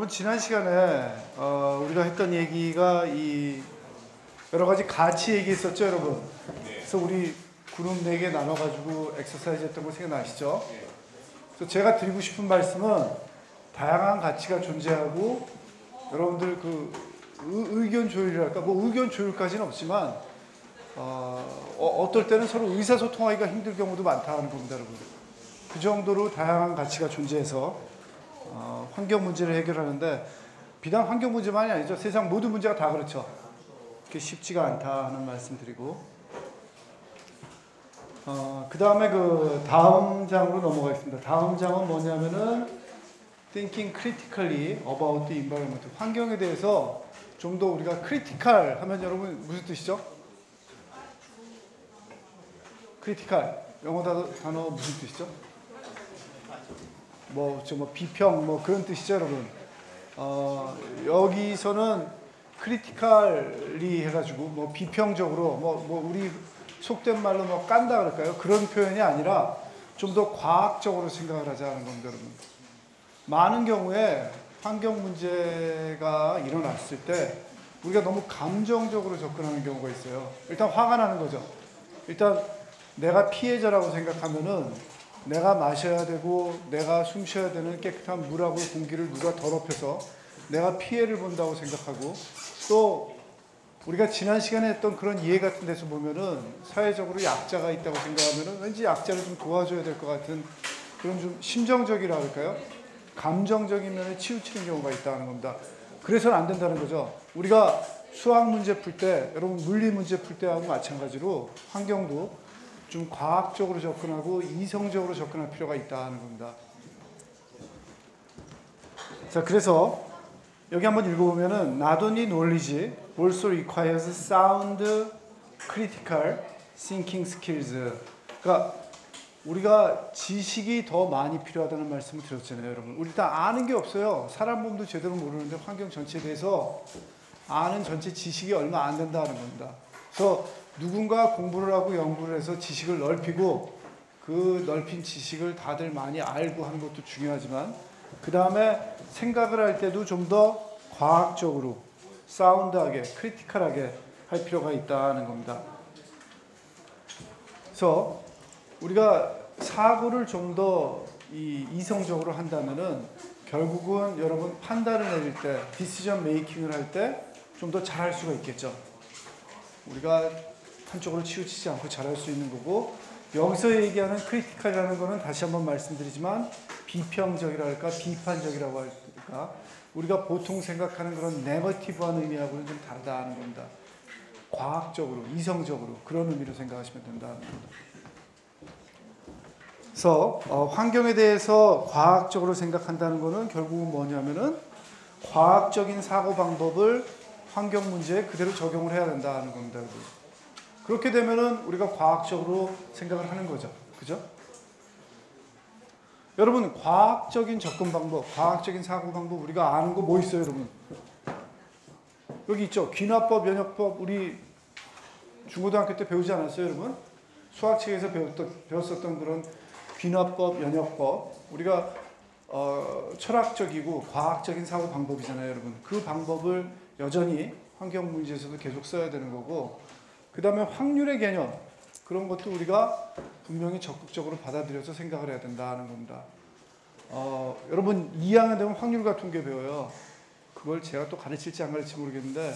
여러분 지난 시간에 우리가 했던 얘기가 이 여러 가지 가치 얘기했었죠, 여러분. 그래서 우리 그룹 4개 나눠가지고 엑서사이즈 했던 거 생각나시죠? 그래서 제가 드리고 싶은 말씀은 다양한 가치가 존재하고 여러분들 그 의견 조율이랄까, 뭐 의견 조율까지는 없지만 어떨 때는 서로 의사소통하기가 힘들 경우도 많다는 겁니다, 여러분. 그 정도로 다양한 가치가 존재해서 환경 문제를 해결하는데 비단 환경 문제만이 아니죠. 세상 모든 문제가 다 그렇죠. 그게 쉽지가 않다 하는 말씀 드리고 그 다음에 그 다음 장으로 넘어가겠습니다. 다음 장은 뭐냐면은 Thinking critically about the environment. 환경에 대해서 좀 더 우리가 크리티컬 하면 여러분 무슨 뜻이죠? 크리티컬 영어 단어 무슨 뜻이죠? 뭐 비평 뭐 그런 뜻이죠, 여러분. 여기서는 크리티컬리 해가지고 뭐 비평적으로 뭐 우리 속된 말로 뭐 깐다 그럴까요? 그런 표현이 아니라 좀 더 과학적으로 생각을 하자는 겁니다, 여러분. 많은 경우에 환경 문제가 일어났을 때 우리가 너무 감정적으로 접근하는 경우가 있어요. 일단 화가 나는 거죠. 일단 내가 피해자라고 생각하면은 내가 마셔야 되고 내가 숨 쉬어야 되는 깨끗한 물하고 공기를 누가 더럽혀서 내가 피해를 본다고 생각하고, 또 우리가 지난 시간에 했던 그런 이해 같은 데서 보면은 사회적으로 약자가 있다고 생각하면은 왠지 약자를 좀 도와줘야 될 것 같은 그런 좀 심정적이라 할까요? 감정적인 면에 치우치는 경우가 있다는 겁니다. 그래서는 안 된다는 거죠. 우리가 수학 문제 풀 때, 여러분 물리 문제 풀 때하고 마찬가지로 환경도 좀 과학적으로 접근하고 이성적으로 접근할 필요가 있다는 겁니다. 자, 그래서 여기 한번 읽어보면은 Not only knowledge also requires sound critical thinking skills. 그러니까 우리가 지식이 더 많이 필요하다는 말씀을 드렸잖아요, 여러분. 우리 일단 아는 게 없어요. 사람 몸도 제대로 모르는데 환경 전체에 대해서 아는 전체 지식이 얼마 안 된다는 겁니다. 그래서 누군가 공부를 하고 연구를 해서 지식을 넓히고 그 넓힌 지식을 다들 많이 알고 하는 것도 중요하지만 그 다음에 생각을 할 때도 좀 더 과학적으로 사운드하게 크리티컬하게 할 필요가 있다는 겁니다. 그래서 우리가 사고를 좀 더 이성적으로 한다면은 결국은 여러분 판단을 내릴 때 디시전 메이킹을 할 때 좀 더 잘할 수가 있겠죠. 우리가 한쪽으로 치우치지 않고 잘할 수 있는 거고, 여기서 얘기하는 크리티컬이라는 거는 다시 한번 말씀드리지만 비평적이라 할까 비판적이라고 할까, 우리가 보통 생각하는 그런 네거티브한 의미하고는 좀 다르다는 겁니다. 과학적으로 이성적으로 그런 의미로 생각하시면 된다는 겁니다. 그래서 환경에 대해서 과학적으로 생각한다는 거는 결국은 뭐냐면은 과학적인 사고 방법을 환경 문제에 그대로 적용을 해야 된다는 겁니다, 여러분. 그렇게 되면은 우리가 과학적으로 생각을 하는 거죠. 그죠? 여러분, 과학적인 접근 방법, 과학적인 사고 방법 우리가 아는 거 뭐 있어요, 여러분? 여기 있죠. 귀납법, 연역법 우리 중고등학교 때 배우지 않았어요, 여러분? 수학책에서 배웠었던 그런 귀납법, 연역법. 우리가 철학적이고 과학적인 사고 방법이잖아요, 여러분. 그 방법을 여전히 환경 문제에서도 계속 써야 되는 거고, 그 다음에 확률의 개념, 그런 것도 우리가 분명히 적극적으로 받아들여서 생각을 해야 된다는 겁니다. 여러분 2학년 되면 확률과 통계 배워요. 그걸 제가 또 가르칠지 안 가르칠지 모르겠는데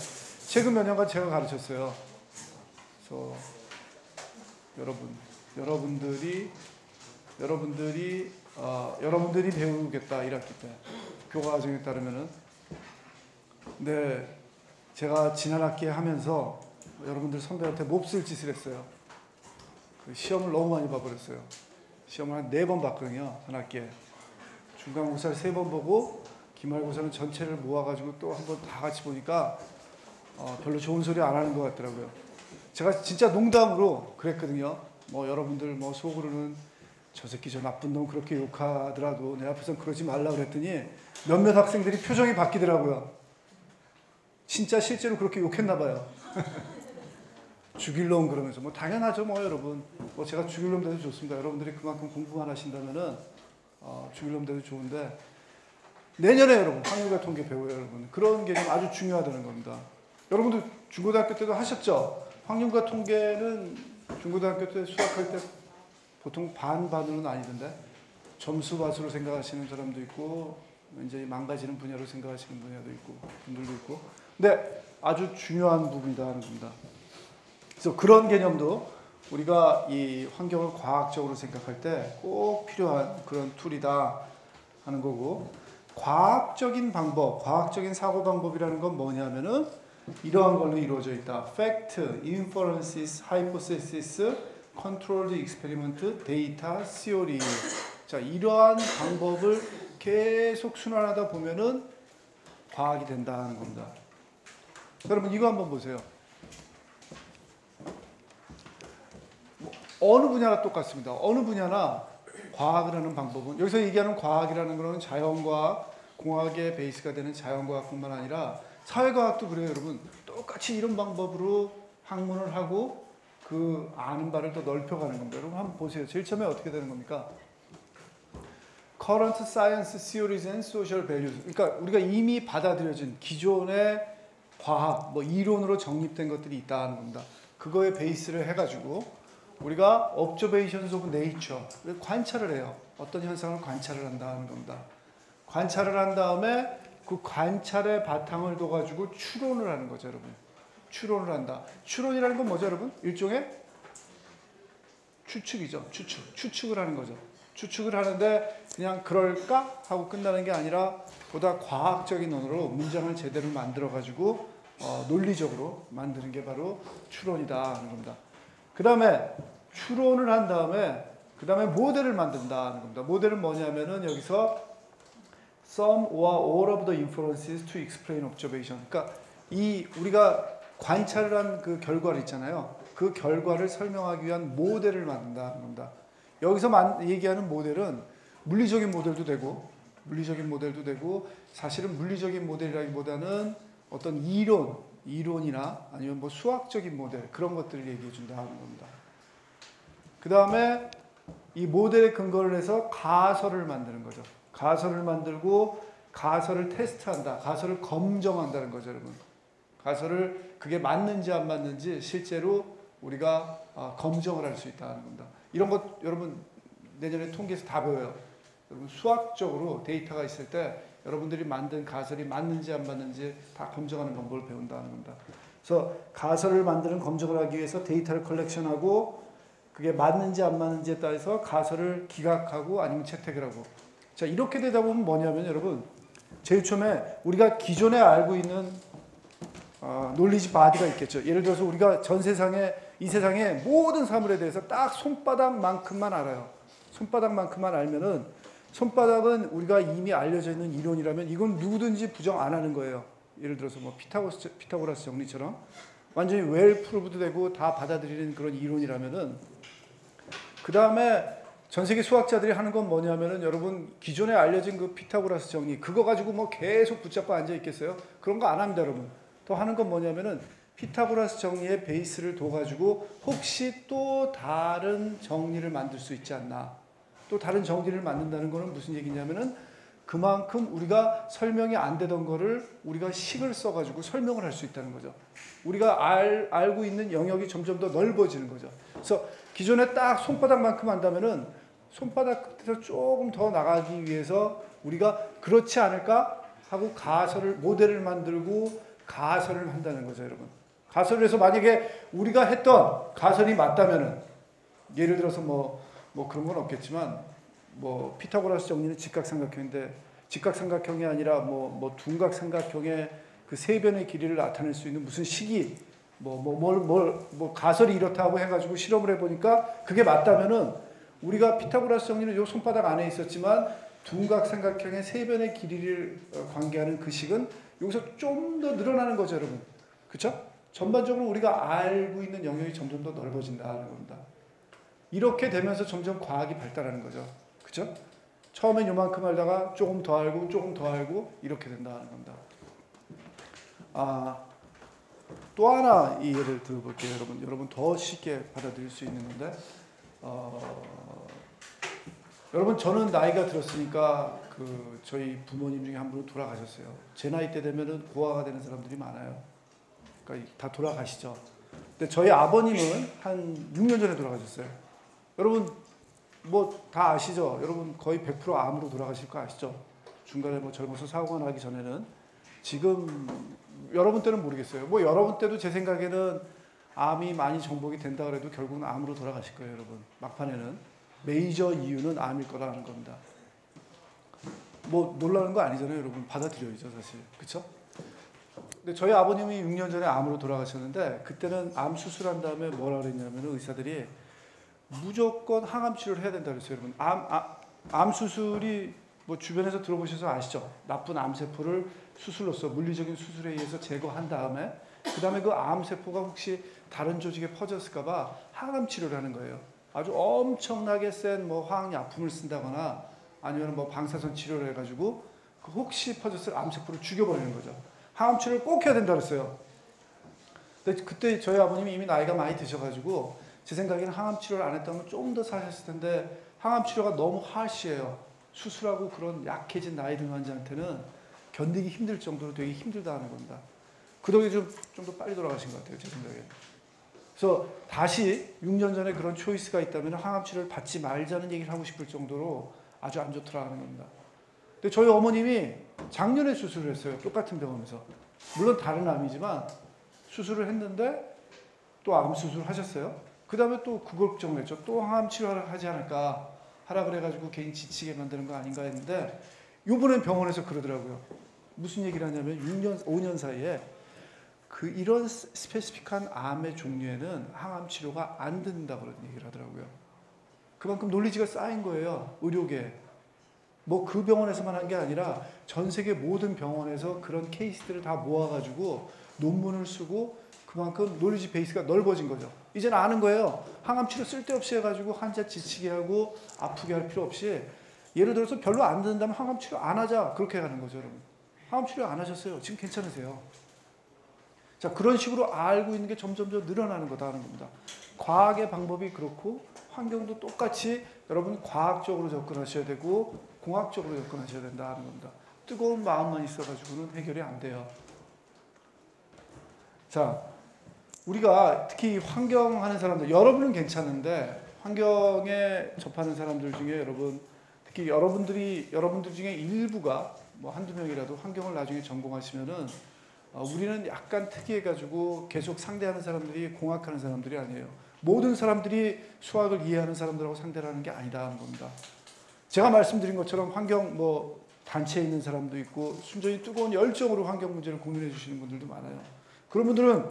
최근 몇 년간 제가 가르쳤어요. 그래서 여러분들이 배우겠다 1학기 때 교과 과정에 따르면은. 근데 제가 지난 학기에 하면서 여러분들 선배한테 몹쓸 짓을 했어요. 그 시험을 너무 많이 봐버렸어요. 시험을 한 4번 봤거든요, 한 학기에. 중간고사를 3번 보고 기말고사는 전체를 모아가지고 또 한 번 다 같이 보니까 별로 좋은 소리 안 하는 것 같더라고요. 제가 진짜 농담으로 그랬거든요. 뭐 여러분들 뭐 속으로는 저 새끼 저 나쁜 놈 그렇게 욕하더라도 내 앞에서는 그러지 말라 그랬더니 몇몇 학생들이 표정이 바뀌더라고요. 진짜 실제로 그렇게 욕했나 봐요. 죽일 놈 그러면서. 뭐 당연하죠, 뭐 여러분. 뭐 제가 죽일 놈 돼도 좋습니다. 여러분들이 그만큼 공부만 하신다면은 죽일 놈 돼도 좋은데, 내년에 여러분 확률과 통계 배워요, 여러분. 그런 개념 아주 중요하다는 겁니다. 여러분도 중고등학교 때도 하셨죠? 확률과 통계는 중고등학교 때 수학할 때 보통 반으로는 아니던데 점수 밭으로 생각하시는 사람도 있고 이제 망가지는 분야로 생각하시는 분야도 있고 분들도 있고. 근데 아주 중요한 부분이다 하는 겁니다. 그래서 그런 개념도 우리가 이 환경을 과학적으로 생각할 때 꼭 필요한 그런 툴이다 하는 거고, 과학적인 방법, 과학적인 사고 방법이라는 건 뭐냐면은 이러한 걸로 이루어져 있다. Fact, Inferences, Hypothesis, Controlled Experiment, Data, Theory. 자, 이러한 방법을 계속 순환하다 보면은 과학이 된다는 겁니다. 여러분 이거 한번 보세요. 어느 분야나 똑같습니다. 어느 분야나 과학을 하는 방법은, 여기서 얘기하는 과학이라는 것은 자연과학, 공학의 베이스가 되는 자연과학뿐만 아니라 사회과학도 그래요, 여러분. 똑같이 이런 방법으로 학문을 하고 그 아는 바를 더 넓혀가는 겁니다. 여러분 한번 보세요. 제일 처음에 어떻게 되는 겁니까? Current Science Theories and Social Values. 그러니까 우리가 이미 받아들여진 기존의 과학, 뭐 이론으로 정립된 것들이 있다는 겁니다. 그거에 베이스를 해가지고 우리가 Observations of Nature, 관찰을 해요. 어떤 현상을 관찰을 한다는 겁니다. 관찰을 한 다음에 그 관찰의 바탕을 둬가지고 추론을 하는 거죠, 여러분. 추론을 한다. 추론이라는 건 뭐죠, 여러분? 일종의 추측이죠. 추측을 하는 거죠. 추측을 하는데 그냥 그럴까? 하고 끝나는 게 아니라 보다 과학적인 언어로 문장을 제대로 만들어가지고 논리적으로 만드는 게 바로 추론이다 하는 겁니다. 그 다음에 추론을 한 다음에 그 다음에 모델을 만든다는 겁니다. 모델은 뭐냐면은 여기서 some or all of the inferences to explain observation. 그러니까 이 우리가 관찰을 한 그 결과를 있잖아요. 그 결과를 설명하기 위한 모델을 만든다는 겁니다. 여기서 얘기하는 모델은 물리적인 모델도 되고 사실은 물리적인 모델이라기보다는 어떤 이론이나 아니면 뭐 수학적인 모델, 그런 것들을 얘기해 준다는 겁니다. 그 다음에 이 모델에 근거를 해서 가설을 만드는 거죠. 가설을 만들고 가설을 테스트한다. 가설을 검증한다는 거죠, 여러분. 가설을 그게 맞는지 안 맞는지 실제로 우리가 검증을 할 수 있다는 겁니다. 이런 것 여러분 내년에 통계에서 다 배워요. 여러분 수학적으로 데이터가 있을 때 여러분들이 만든 가설이 맞는지 안 맞는지 다 검증하는 방법을 배운다는 겁니다. 그래서 가설을 만드는 검증을 하기 위해서 데이터를 컬렉션하고 그게 맞는지 안 맞는지에 따라서 가설을 기각하고 아니면 채택을 하고. 자, 이렇게 되다 보면 뭐냐면 여러분 제일 처음에 우리가 기존에 알고 있는 논리지 바디가 있겠죠. 예를 들어서 우리가 전 세상에 이 세상의 모든 사물에 대해서 딱 손바닥만큼만 알아요. 손바닥만큼만 알면은 손바닥은 우리가 이미 알려져 있는 이론이라면 이건 누구든지 부정 안 하는 거예요. 예를 들어서 뭐 피타고라스 정리처럼 완전히 웰 프루브드 되고 다 받아들이는 그런 이론이라면은 그 다음에 전 세계 수학자들이 하는 건 뭐냐면은 여러분 기존에 알려진 그 피타고라스 정리 그거 가지고 뭐 계속 붙잡고 앉아 있겠어요? 그런 거 안 합니다, 여러분. 더 하는 건 뭐냐면은 피타고라스 정리의 베이스를 둬가지고 혹시 또 다른 정리를 만들 수 있지 않나. 또 다른 정리를 만든다는 거는 무슨 얘기냐면은 그만큼 우리가 설명이 안 되던 거를 우리가 식을 써가지고 설명을 할 수 있다는 거죠. 우리가 알고 있는 영역이 점점 더 넓어지는 거죠. 그래서 기존에 딱 손바닥만큼 한다면은 손바닥에서 조금 더 나가기 위해서 우리가 그렇지 않을까 하고 모델을 만들고 가설을 한다는 거죠, 여러분. 가설을 해서 만약에 우리가 했던 가설이 맞다면은 예를 들어서 뭐 그런 건 없겠지만 뭐 피타고라스 정리는 직각삼각형인데 직각삼각형이 아니라 뭐 둔각삼각형의 그 세 변의 길이를 나타낼 수 있는 무슨 식이 뭐 가설이 이렇다고 해가지고 실험을 해보니까 그게 맞다면은 우리가 피타고라스 정리는 요 손바닥 안에 있었지만 둔각삼각형의 세 변의 길이를 관계하는 그 식은 여기서 좀 더 늘어나는 거죠, 여러분. 그렇죠? 전반적으로 우리가 알고 있는 영역이 점점 더 넓어진다는 겁니다. 이렇게 되면서 점점 과학이 발달하는 거죠. 그렇죠? 처음엔 요만큼 알다가 조금 더 알고 이렇게 된다는 겁니다. 또 하나 이 예를 들어볼게요, 여러분. 여러분 더 쉽게 받아들일 수 있는 건데 여러분 저는 나이가 들었으니까 저희 부모님 중에 한 분은 돌아가셨어요. 제 나이 때 되면은 고아가 되는 사람들이 많아요. 그러니까 다 돌아가시죠. 근데 저희 아버님은 한 6년 전에 돌아가셨어요. 여러분 뭐 다 아시죠? 여러분 거의 100% 암으로 돌아가실 거 아시죠? 중간에 뭐 젊어서 사고가 나기 전에는. 지금 여러분 때는 모르겠어요. 뭐 여러분 때도 제 생각에는 암이 많이 정복이 된다 그래도 결국은 암으로 돌아가실 거예요, 여러분. 막판에는 메이저 이유는 암일 거라는 겁니다. 뭐 놀라는 거 아니잖아요, 여러분. 받아들여야죠, 사실. 그렇죠? 근데 저희 아버님이 6년 전에 암으로 돌아가셨는데 그때는 암 수술한 다음에 뭐라 그랬냐면 의사들이 무조건 항암 치료를 해야 된다 그랬어요, 여러분. 암 수술이 뭐 주변에서 들어보셔서 아시죠? 나쁜 암세포를 수술로서 물리적인 수술에 의해서 제거한 다음에 그 다음에 그 암세포가 혹시 다른 조직에 퍼졌을까 봐 항암 치료를 하는 거예요. 아주 엄청나게 센 뭐 화학약품을 쓴다거나 아니면 뭐 방사선 치료를 해가지고 그 혹시 퍼졌을 암세포를 죽여버리는 거죠. 항암 치료를 꼭 해야 된다 그랬어요. 근데 그때 저희 아버님이 이미 나이가 많이 드셔가지고 제 생각에는 항암 치료를 안 했다면 좀 더 사셨을 텐데 항암 치료가 너무 하시해요. 수술하고 그런 약해진 나이 든 환자한테는 견디기 힘들 정도로 되게 힘들다는 겁니다. 그 덕에 좀 더 빨리 돌아가신 것 같아요, 제 생각에. 그래서 다시 6년 전에 그런 초이스가 있다면 항암 치료를 받지 말자는 얘기를 하고 싶을 정도로 아주 안 좋더라는 겁니다. 근데 저희 어머님이 작년에 수술을 했어요. 똑같은 병원에서. 물론 다른 암이지만 수술을 했는데 또 암 수술을 하셨어요. 그 다음에 또 그걸 걱정했죠. 또 항암 치료를 하지 않을까 하라 그래가지고 괜히 지치게 만드는 거 아닌가 했는데 이번엔 병원에서 그러더라고요. 무슨 얘기를 하냐면 6년, 5년 사이에 이런 스페시픽한 암의 종류에는 항암 치료가 안 된다고 그런 얘기를 하더라고요. 그만큼 논리지가 쌓인 거예요, 의료계에. 뭐 그 병원에서만 한 게 아니라 전 세계 모든 병원에서 그런 케이스들을 다 모아가지고 논문을 쓰고 그만큼 논리지 베이스가 넓어진 거죠. 이제는 아는 거예요. 항암 치료 쓸데없이 해가지고 환자 지치게 하고 아프게 할 필요 없이 예를 들어서 별로 안 된다면 항암 치료 안 하자. 그렇게 가는 거죠, 여러분. 항암 치료 안 하셨어요. 지금 괜찮으세요. 자, 그런 식으로 알고 있는 게 점점 더 늘어나는 거다 하는 겁니다. 과학의 방법이 그렇고 환경도 똑같이 여러분 과학적으로 접근하셔야 되고 공학적으로 접근하셔야 된다 하는 겁니다. 뜨거운 마음만 있어가지고는 해결이 안 돼요. 자, 우리가 특히 환경하는 사람들, 여러분은 괜찮은데 환경에 접하는 사람들 중에 여러분, 특히 여러분들 중에 일부가 뭐 한두 명이라도 환경을 나중에 전공하시면은 우리는 약간 특이해가지고 계속 상대하는 사람들이 공학하는 사람들이 아니에요. 모든 사람들이 수학을 이해하는 사람들하고 상대를 하는 게 아니다 하는 겁니다. 제가 말씀드린 것처럼 환경 뭐 단체에 있는 사람도 있고 순전히 뜨거운 열정으로 환경 문제를 고민해 주시는 분들도 많아요. 그런 분들은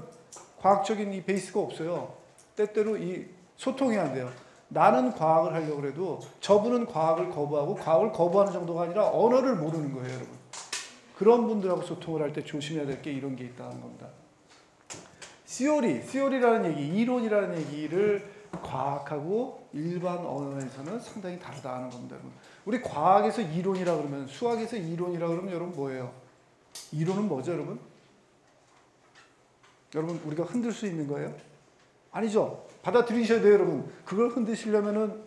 과학적인 이 베이스가 없어요. 때때로 이 소통이 안 돼요. 나는 과학을 하려고 해도 저분은 과학을 거부하고 과학을 거부하는 정도가 아니라 언어를 모르는 거예요, 여러분. 그런 분들하고 소통을 할 때 조심해야 될 게 이런 게 있다는 겁니다. 시오리라는 얘기, 이론이라는 얘기를 과학하고 일반 언어에서는 상당히 다르다 하는 겁니다, 여러분. 우리 과학에서 이론이라 그러면, 수학에서 이론이라 그러면 여러분 뭐예요? 이론은 뭐죠, 여러분? 여러분, 우리가 흔들 수 있는 거예요? 아니죠. 받아들이셔야 돼요, 여러분. 그걸 흔드시려면은,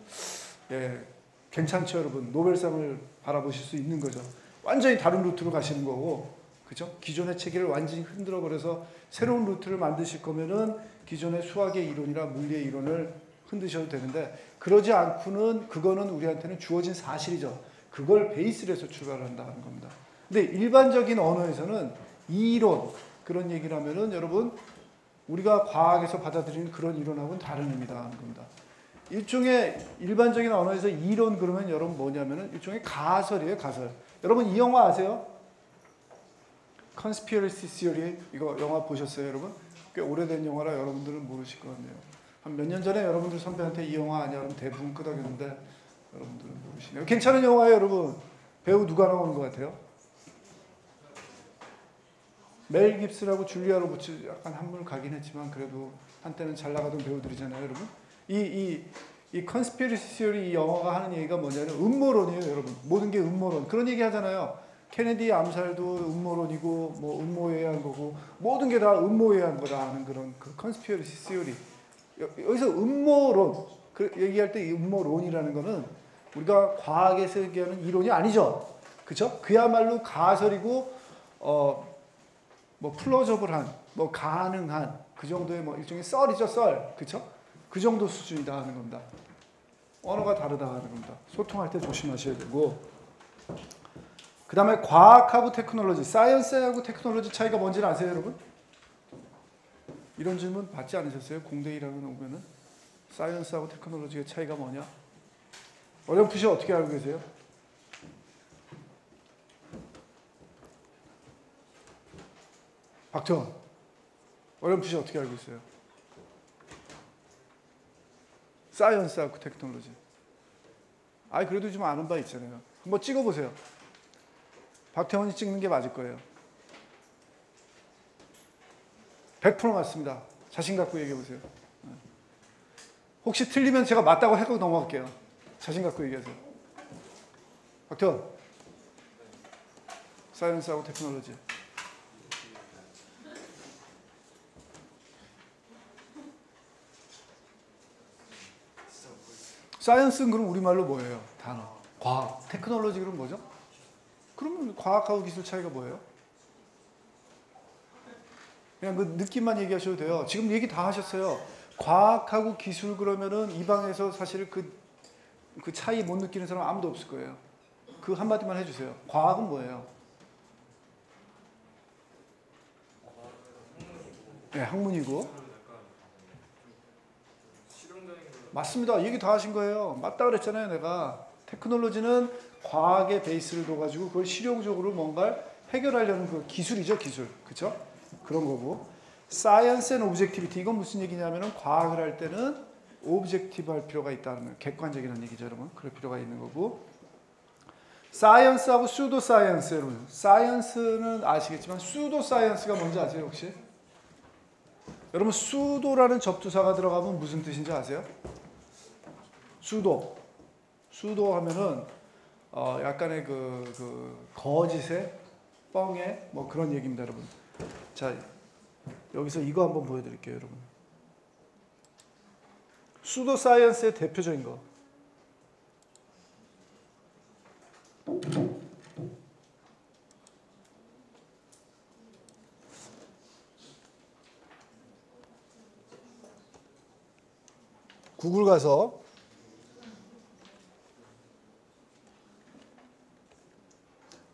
괜찮죠, 여러분. 노벨상을 바라보실 수 있는 거죠. 완전히 다른 루트로 가시는 거고, 그죠? 기존의 체계를 완전히 흔들어 버려서 새로운 루트를 만드실 거면은 기존의 수학의 이론이나 물리의 이론을 흔드셔도 되는데, 그러지 않고는 그거는 우리한테는 주어진 사실이죠. 그걸 베이스로 해서 출발한다는 겁니다. 근데 일반적인 언어에서는 이론, 그런 얘기를 하면은 여러분, 우리가 과학에서 받아들이는 그런 이론하고는 다른 의미다 하는 겁니다. 일종의 일반적인 언어에서 이론 그러면 여러분 뭐냐면은 일종의 가설이에요, 가설. 여러분 이 영화 아세요? Conspiracy Theory, 이거 영화 보셨어요, 여러분? 꽤 오래된 영화라 여러분들은 모르실 것 같네요. 한 몇 년 전에 여러분들 선배한테 이 영화 아니야? 그러면 대부분 끄덕였는데 여러분들은 모르시네요. 괜찮은 영화예요, 여러분. 배우 누가 나오는 것 같아요? 멜 깁스라고 줄리아 로버츠 약간 한물 가긴 했지만 그래도 한때는 잘 나가던 배우들이잖아요, 여러분. 이 Conspiracy Theory 이 영화가 하는 얘기가 뭐냐면 음모론이에요, 여러분. 모든 게 음모론. 그런 얘기 하잖아요. 케네디 암살도 음모론이고 뭐 음모에 의한 거고 모든 게 다 음모에 의한 거다 하는 그런 그 Conspiracy Theory. 여기서 음모론 얘기할 때 이 음모론이라는 거는 우리가 과학에서 얘기하는 이론이 아니죠. 그쵸? 그야말로 가설이고 뭐 플로저블한, 뭐 가능한 그 정도의 뭐 일종의 썰이죠, 썰. 그쵸? 그 정도 수준이다 하는 겁니다. 언어가 다르다 하는 겁니다. 소통할 때 조심하셔야 되고. 그 다음에 과학하고 테크놀로지, 사이언스하고 테크놀로지 차이가 뭔지는 아세요, 여러분? 이런 질문 받지 않으셨어요? 공대 1학년 오면은 사이언스하고 테크놀로지의 차이가 뭐냐? 어렴풋이 어떻게 알고 계세요? 박태원, 어렴풋이 어떻게 알고 있어요? 사이언스하고 테크놀로지. 아니 그래도 좀 아는 바 있잖아요. 한번 찍어보세요. 박태원이 찍는 게 맞을 거예요. 100% 맞습니다. 자신 갖고 얘기해보세요. 혹시 틀리면 제가 맞다고 하고 넘어갈게요. 자신 갖고 얘기하세요. 박태원. 사이언스하고 테크놀로지. 사이언스는 그럼 우리말로 뭐예요? 단어. 과학. 테크놀로지 그럼 뭐죠? 그러면 과학하고 기술 차이가 뭐예요? 그냥 그 느낌만 얘기하셔도 돼요. 지금 얘기 다 하셨어요. 과학하고 기술 그러면은 이 방에서 사실 그 차이 못 느끼는 사람 아무도 없을 거예요. 그 한마디만 해주세요. 과학은 뭐예요? 네, 학문이고. 맞습니다. 얘기 다 하신 거예요. 맞다 그랬잖아요, 내가. 테크놀로지는 과학의 베이스를 둬가지고 그걸 실용적으로 뭔가를 해결하려는 그 기술이죠, 기술. 그쵸? 그런 거고. 사이언스 앤 오브젝티비티. 이건 무슨 얘기냐면은 과학을 할 때는 오브젝티브 할 필요가 있다는 거예요. 객관적이라는 얘기죠, 여러분. 그럴 필요가 있는 거고. 사이언스하고 수도 사이언스, 여러분. 사이언스는 아시겠지만 수도 사이언스가 뭔지 아세요, 혹시? 여러분, 수도라는 접두사가 들어가면 무슨 뜻인지 아세요? 수도. 수도 하면은 약간의 그 거짓의 뻥의 뭐 그런 얘기입니다, 여러분. 자, 여기서 이거 한번 보여드릴게요, 여러분. 수도 사이언스의 대표적인 거. 구글 가서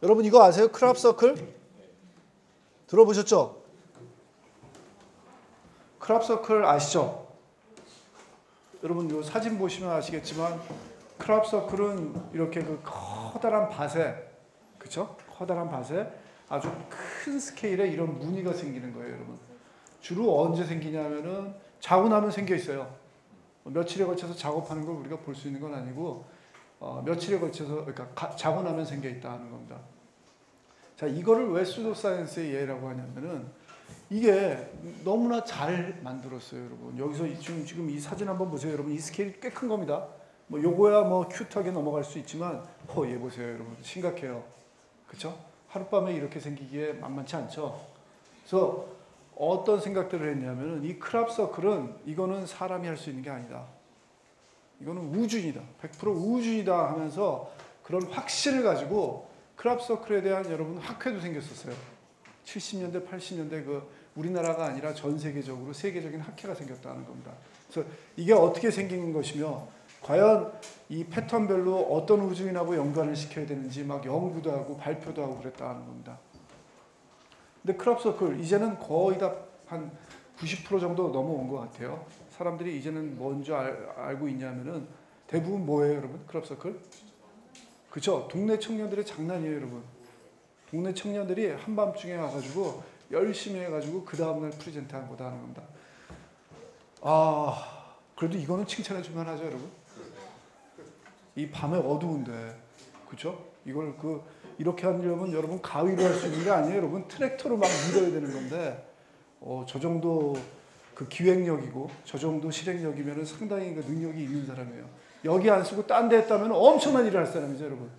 여러분 이거 아세요? 크랍 서클? 들어보셨죠? 크랍 서클 아시죠? 여러분 이 사진 보시면 아시겠지만 크랍 서클은 이렇게 그 커다란 밭에, 그쵸? 커다란 밭에 아주 큰 스케일의 이런 무늬가 생기는 거예요, 여러분. 주로 언제 생기냐면은 자고 나면 생겨 있어요. 며칠에 걸쳐서 작업하는 걸 우리가 볼 수 있는 건 아니고 며칠에 걸쳐서, 그러니까 자고 나면 생겨 있다 하는 겁니다. 자, 이거를 왜 수도 사이언스의 예라고 하냐면은 이게 너무나 잘 만들었어요, 여러분. 여기서 지금 이 사진 한번 보세요, 여러분. 이 스케일이 꽤 큰 겁니다. 뭐 요거야 뭐 큐트하게 넘어갈 수 있지만 얘 보세요, 여러분. 심각해요. 그쵸? 하룻밤에 이렇게 생기기에 만만치 않죠. 그래서 어떤 생각들을 했냐면은 이 크랍 서클은 이거는 사람이 할 수 있는 게 아니다. 이거는 우주이다. 100% 우주이다 하면서 그런 확신을 가지고 크랍 서클에 대한 여러분 학회도 생겼었어요. 70년대, 80년대 그 우리나라가 아니라 전 세계적으로 세계적인 학회가 생겼다는 겁니다. 그래서 이게 어떻게 생긴 것이며 과연 이 패턴별로 어떤 우주인하고 연관을 시켜야 되는지 막 연구도 하고 발표도 하고 그랬다는 겁니다. 근데 크랍 서클 이제는 거의 다 한 90% 정도 넘어온 것 같아요. 사람들이 이제는 뭔지 알고 있냐면은 대부분 뭐예요, 여러분? 크랍 서클? 그쵸? 동네 청년들의 장난이에요, 여러분. 동네 청년들이 한밤중에 와가지고 열심히 해가지고 그 다음날 프레젠트 한 거다 하는 겁니다. 그래도 이거는 칭찬해주면 하죠, 여러분. 이 밤에 어두운데, 그쵸? 이걸 이렇게 하려면 여러분 가위로 할 수 있는 게 아니에요, 여러분. 트랙터로 막 밀어야 되는 건데, 저 정도 그 기획력이고, 저 정도 실행력이면 상당히 그 능력이 있는 사람이에요. 여기 안 쓰고 딴 데 했다면 엄청난 일을 할 사람이죠, 여러분.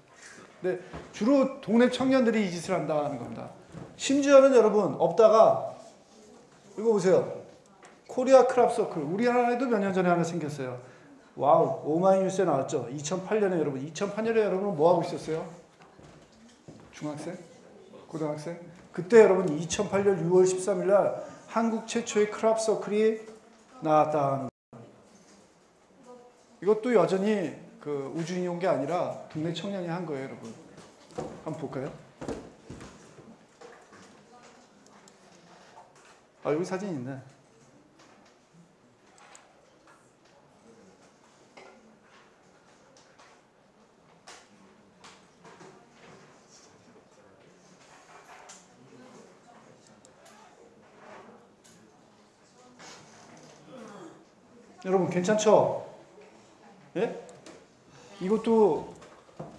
근데 주로 동네 청년들이 이 짓을 한다는 겁니다. 심지어는 여러분 없다가 이거 보세요. 코리아 크랍 서클. 우리나라에도 몇 년 전에 하나 생겼어요. 와우, 오마이뉴스에 나왔죠. 2008년에 여러분. 2008년에 여러분은 뭐 하고 있었어요? 중학생? 고등학생? 그때 여러분 2008년 6월 13일 날 한국 최초의 크랍 서클이 나왔다. 이것도 여전히 그 우주인이 온 게 아니라 동네 청년이 한 거예요, 여러분. 한번 볼까요? 아, 여기 사진 있네. 여러분 괜찮죠? 예? 이것도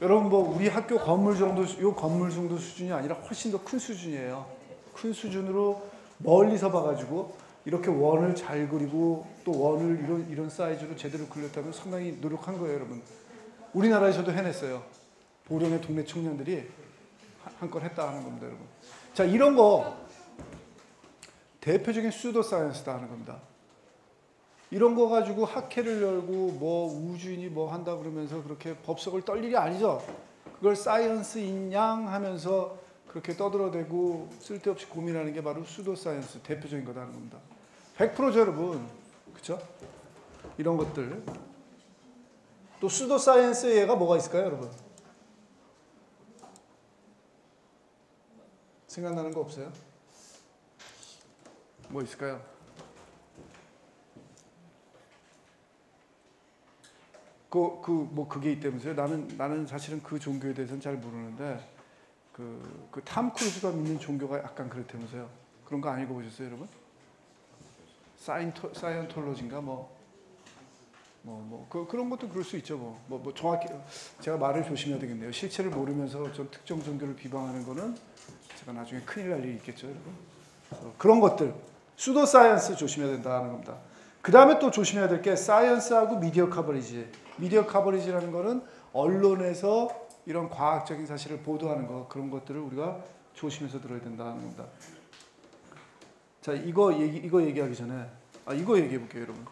여러분 뭐 우리 학교 건물 정도, 요 건물 정도 수준이 아니라 훨씬 더 큰 수준이에요. 큰 수준으로 멀리서 봐가지고 이렇게 원을 잘 그리고 또 원을 이런 사이즈로 제대로 그렸다면 상당히 노력한 거예요, 여러분. 우리나라에서도 해냈어요. 보령의 동네 청년들이 한 건 했다 하는 겁니다, 여러분. 자, 이런 거 대표적인 수도 사이언스다 하는 겁니다. 이런 거 가지고 학회를 열고 뭐 우주인이 뭐 한다 그러면서 그렇게 법석을 떨 일이 아니죠. 그걸 사이언스인 양 하면서 그렇게 떠들어대고 쓸데없이 고민하는 게 바로 수도 사이언스 대표적인 거다 하는 겁니다. 100%죠, 여러분. 그쵸? 이런 것들. 또 수도 사이언스의 예가 뭐가 있을까요, 여러분? 생각나는 거 없어요? 뭐 있을까요? 그게 있다면서요? 나는 사실은 그 종교에 대해서는 잘 모르는데, 그 탐 크루즈가 믿는 종교가 약간 그렇다면서요? 그런 거 안 읽어보셨어요, 여러분? 사이언톨로지인가 그런 것도 그럴 수 있죠, 정확히 제가 말을 조심해야 되겠네요. 실체를 모르면서 좀 특정 종교를 비방하는 거는 제가 나중에 큰일 날 일이 있겠죠, 여러분. 그런 것들 수도 사이언스 조심해야 된다는 겁니다. 그 다음에 또 조심해야 될 게 사이언스하고 미디어 커버리지. 미디어 커버리지라는 거는 언론에서 이런 과학적인 사실을 보도하는 거, 그런 것들을 우리가 조심해서 들어야 된다는 겁니다. 자, 이거 얘기하기 전에 이거 얘기해 볼게요, 여러분.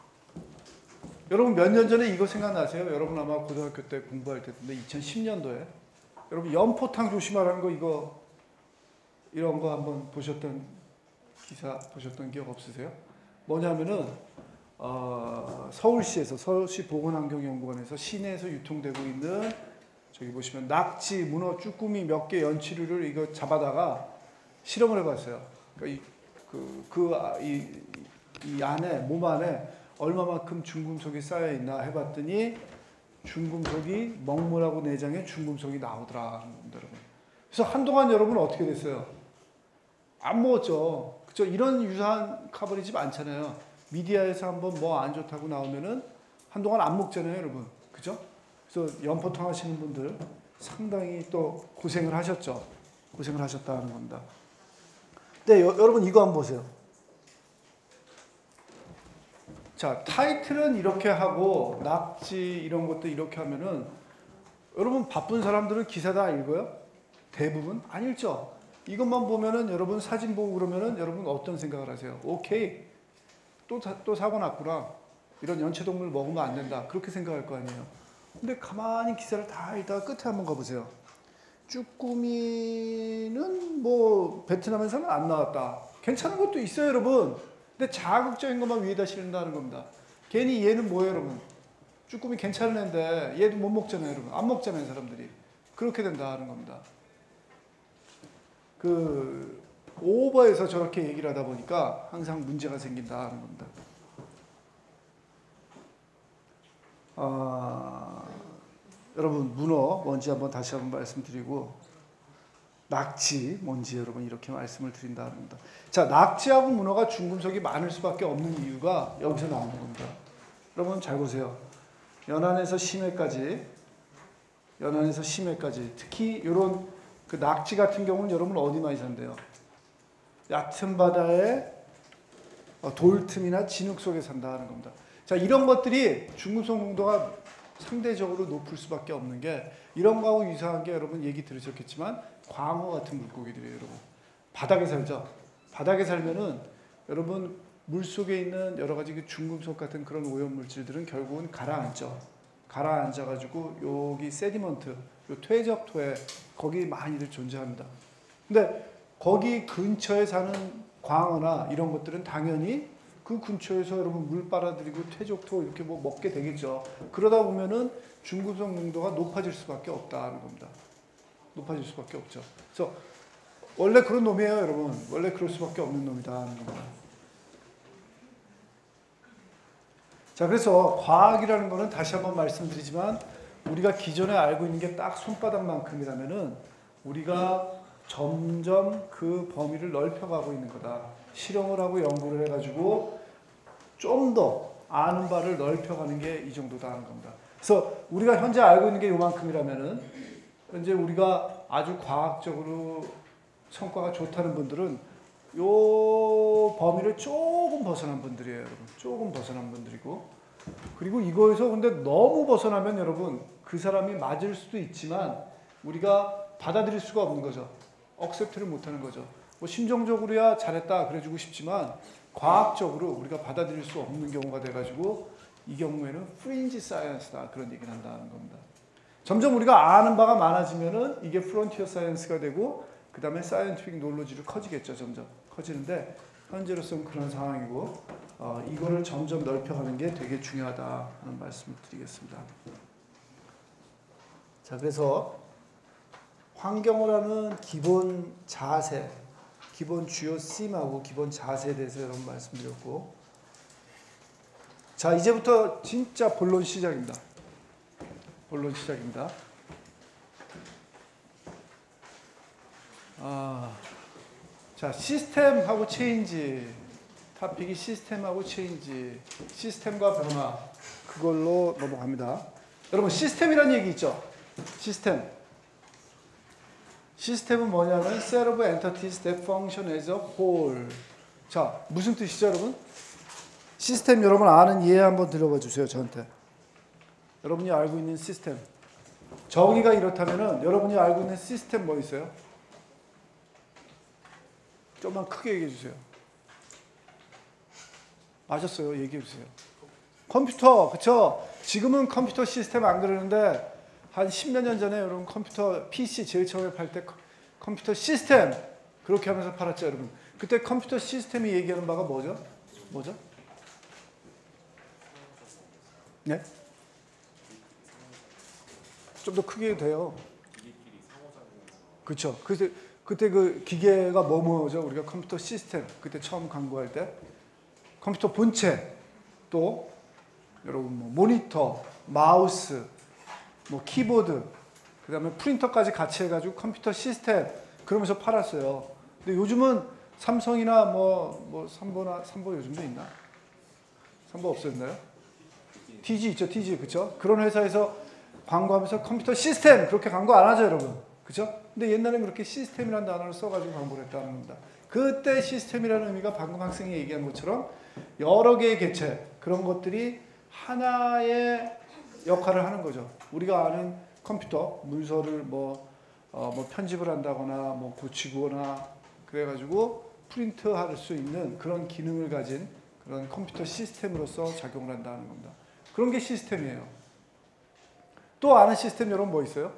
여러분 몇 년 전에 이거 생각나세요? 여러분 아마 고등학교 때 공부할 때인데 2010년도에 여러분 연포탕 조심하라는 거 이런 거 한번 보셨던 기사 보셨던 기억 없으세요? 뭐냐면은 서울시 보건환경연구원에서 시내에서 유통되고 있는 저기 보시면 낙지, 문어, 쭈꾸미 몇 개 연치류를 이거 잡아다가 실험을 해봤어요. 그러니까 이 안에 몸 안에 얼마만큼 중금속이 쌓여 있나 해봤더니 중금속이 먹물하고 내장에 중금속이 나오더라, 여러분. 그래서 한동안 여러분 어떻게 됐어요? 안 먹었죠. 그죠? 이런 유사한 커버리지 많잖아요. 미디어에서 한번 뭐 안 좋다고 나오면은 한동안 안 먹잖아요, 여러분. 그죠? 그래서 연포탕 하시는 분들 상당히 또 고생을 하셨죠. 고생을 하셨다는 겁니다. 근데 여러분 이거 한번 보세요. 자, 타이틀은 이렇게 하고 낙지 이런 것도 이렇게 하면은 여러분 바쁜 사람들은 기사 다 읽어요? 대부분 안 읽죠. 이것만 보면은 여러분 사진 보고 그러면은 여러분 어떤 생각을 하세요? 오케이, 또 사고 났구나. 이런 연체동물 먹으면 안 된다. 그렇게 생각할 거 아니에요. 근데 가만히 기사를 다 읽다가 끝에 한번 가보세요. 쭈꾸미는 뭐 베트남에서는 안 나왔다. 괜찮은 것도 있어요, 여러분. 근데 자극적인 것만 위에다 실는다는 겁니다. 괜히 얘는 뭐예요, 여러분? 쭈꾸미 괜찮은 애인데 얘도 못 먹잖아요, 여러분. 안 먹잖아요, 사람들이. 그렇게 된다는 겁니다. 오버해서 저렇게 얘기를 하다 보니까 항상 문제가 생긴다는 겁니다. 여러분 문어 뭔지 한번 다시 한번 말씀드리고 낙지 뭔지 여러분 이렇게 말씀을 드린다는 겁니다. 자, 낙지하고 문어가 중금속이 많을 수밖에 없는 이유가 여기서 나오는 겁니다. 여러분 잘 보세요. 연안에서 심해까지 특히 이런 그 낙지 같은 경우는 여러분 어디 많이 산대요? 얕은 바다에 돌틈이나 진흙 속에 산다는 겁니다. 자, 이런 것들이 중금속 농도가 상대적으로 높을 수밖에 없는 게 이런 거하고 유사한 게 여러분 얘기 들으셨겠지만 광어 같은 물고기들이에요, 여러분. 바닥에 살죠. 바닥에 살면은 여러분 물속에 있는 여러 가지 그 중금속 같은 그런 오염 물질들은 결국은 가라앉죠. 가라앉아가지고 여기 세디먼트 요 퇴적토에 거기 많이들 존재합니다. 근데 거기 근처에 사는 광어나 이런 것들은 당연히 그 근처에서 여러분 물 빨아들이고 퇴적토 이렇게 뭐 먹게 되겠죠. 그러다 보면은 중금속 농도가 높아질 수밖에 없다는 겁니다. 높아질 수밖에 없죠. 그래서 원래 그런 놈이에요, 여러분. 원래 그럴 수밖에 없는 놈이다 하는 겁니다. 자, 그래서 과학이라는 거는 다시 한번 말씀드리지만 우리가 기존에 알고 있는 게 딱 손바닥만큼이라면은 우리가 점점 그 범위를 넓혀가고 있는 거다. 실험을 하고 연구를 해가지고 좀 더 아는 바를 넓혀가는 게 이 정도다 하는 겁니다. 그래서 우리가 현재 알고 있는 게 요만큼이라면은 현재 우리가 아주 과학적으로 성과가 좋다는 분들은 요 범위를 조금 벗어난 분들이에요, 여러분. 조금 벗어난 분들이고. 그리고 이거에서 근데 너무 벗어나면 여러분 그 사람이 맞을 수도 있지만 우리가 받아들일 수가 없는 거죠. 억셉트를 못하는 거죠. 뭐 심정적으로야 잘했다 그래주고 싶지만 과학적으로 우리가 받아들일 수 없는 경우가 돼가지고 이 경우에는 프린지 사이언스다 그런 얘기를 한다는 겁니다. 점점 우리가 아는 바가 많아지면은 이게 프론티어 사이언스가 되고 그 다음에 사이언티픽 놀로지로 커지겠죠. 점점 커지는데 현재로서는 그런 상황이고 이거를 점점 넓혀가는 게 되게 중요하다 하는 말씀을 드리겠습니다. 자, 그래서 환경을 하는 기본 자세, 기본 주요 쓰임하고 기본 자세에 대해서 여러분 말씀드렸고, 자, 이제부터 진짜 본론 시작입니다. 본론 시작입니다. 자, 시스템하고 체인지. 토픽이 시스템하고 체인지. 시스템과 변화. 그걸로 넘어갑니다. 여러분, 시스템이라는 얘기 있죠? 시스템. 시스템은 뭐냐면 set of entities that function as a whole. 자, 무슨 뜻이죠, 여러분? 시스템 여러분 아는 이해 한번 들어봐 주세요, 저한테. 여러분이 알고 있는 시스템. 정의가 이렇다면은 여러분이 알고 있는 시스템 뭐 있어요? 좀만 크게 얘기해 주세요. 맞았어요. 얘기해 주세요. 컴퓨터, 그쵸? 지금은 컴퓨터 시스템 안 그러는데 한 10몇 년 전에 여러분 컴퓨터 PC 제일 처음에 팔 때 컴퓨터 시스템 그렇게 하면서 팔았죠, 여러분. 그때 컴퓨터 시스템이 얘기하는 바가 뭐죠? 뭐죠? 네? 좀 더 크게 해도 돼요. 그렇죠. 그때 그 기계가 뭐죠? 우리가 컴퓨터 시스템 그때 처음 광고할 때 컴퓨터 본체 또 여러분 뭐 모니터, 마우스, 뭐 키보드, 그다음에 프린터까지 같이 해가지고 컴퓨터 시스템 그러면서 팔았어요. 근데 요즘은 삼성이나 뭐 삼보 요즘도 있나? 삼보 없었나요? TG 있죠, TG 그렇죠? 그런 회사에서 광고하면서 컴퓨터 시스템 그렇게 광고 안 하죠, 여러분. 그죠? 근데 옛날에 그렇게 시스템이라는 단어를 써가지고 광고를 했다는 겁니다. 그때 시스템이라는 의미가 방금 학생이 얘기한 것처럼 여러 개의 개체, 그런 것들이 하나의 역할을 하는 거죠. 우리가 아는 컴퓨터, 문서를 뭐 편집을 한다거나, 뭐 고치거나, 그래가지고 프린트할 수 있는 그런 기능을 가진 그런 컴퓨터 시스템으로서 작용을 한다는 겁니다. 그런 게 시스템이에요. 또 아는 시스템 여러분 뭐 있어요?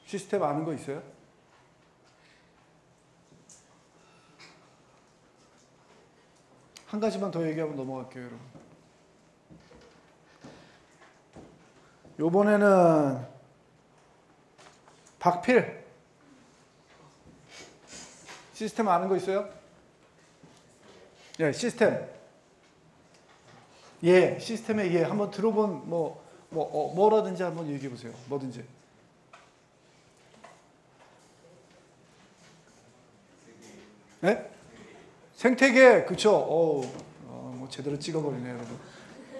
시스템 아는 거 있어요? 한 가지만 더 얘기하고 넘어갈게요, 여러분. 요번에는 박필 시스템 아는 거 있어요? 예, 시스템. 예, 시스템의 예. 한번 들어본 뭐라든지 한번 얘기해 보세요. 뭐든지. 네? 생태계, 그쵸? 뭐 제대로 찍어버리네요, 여러분.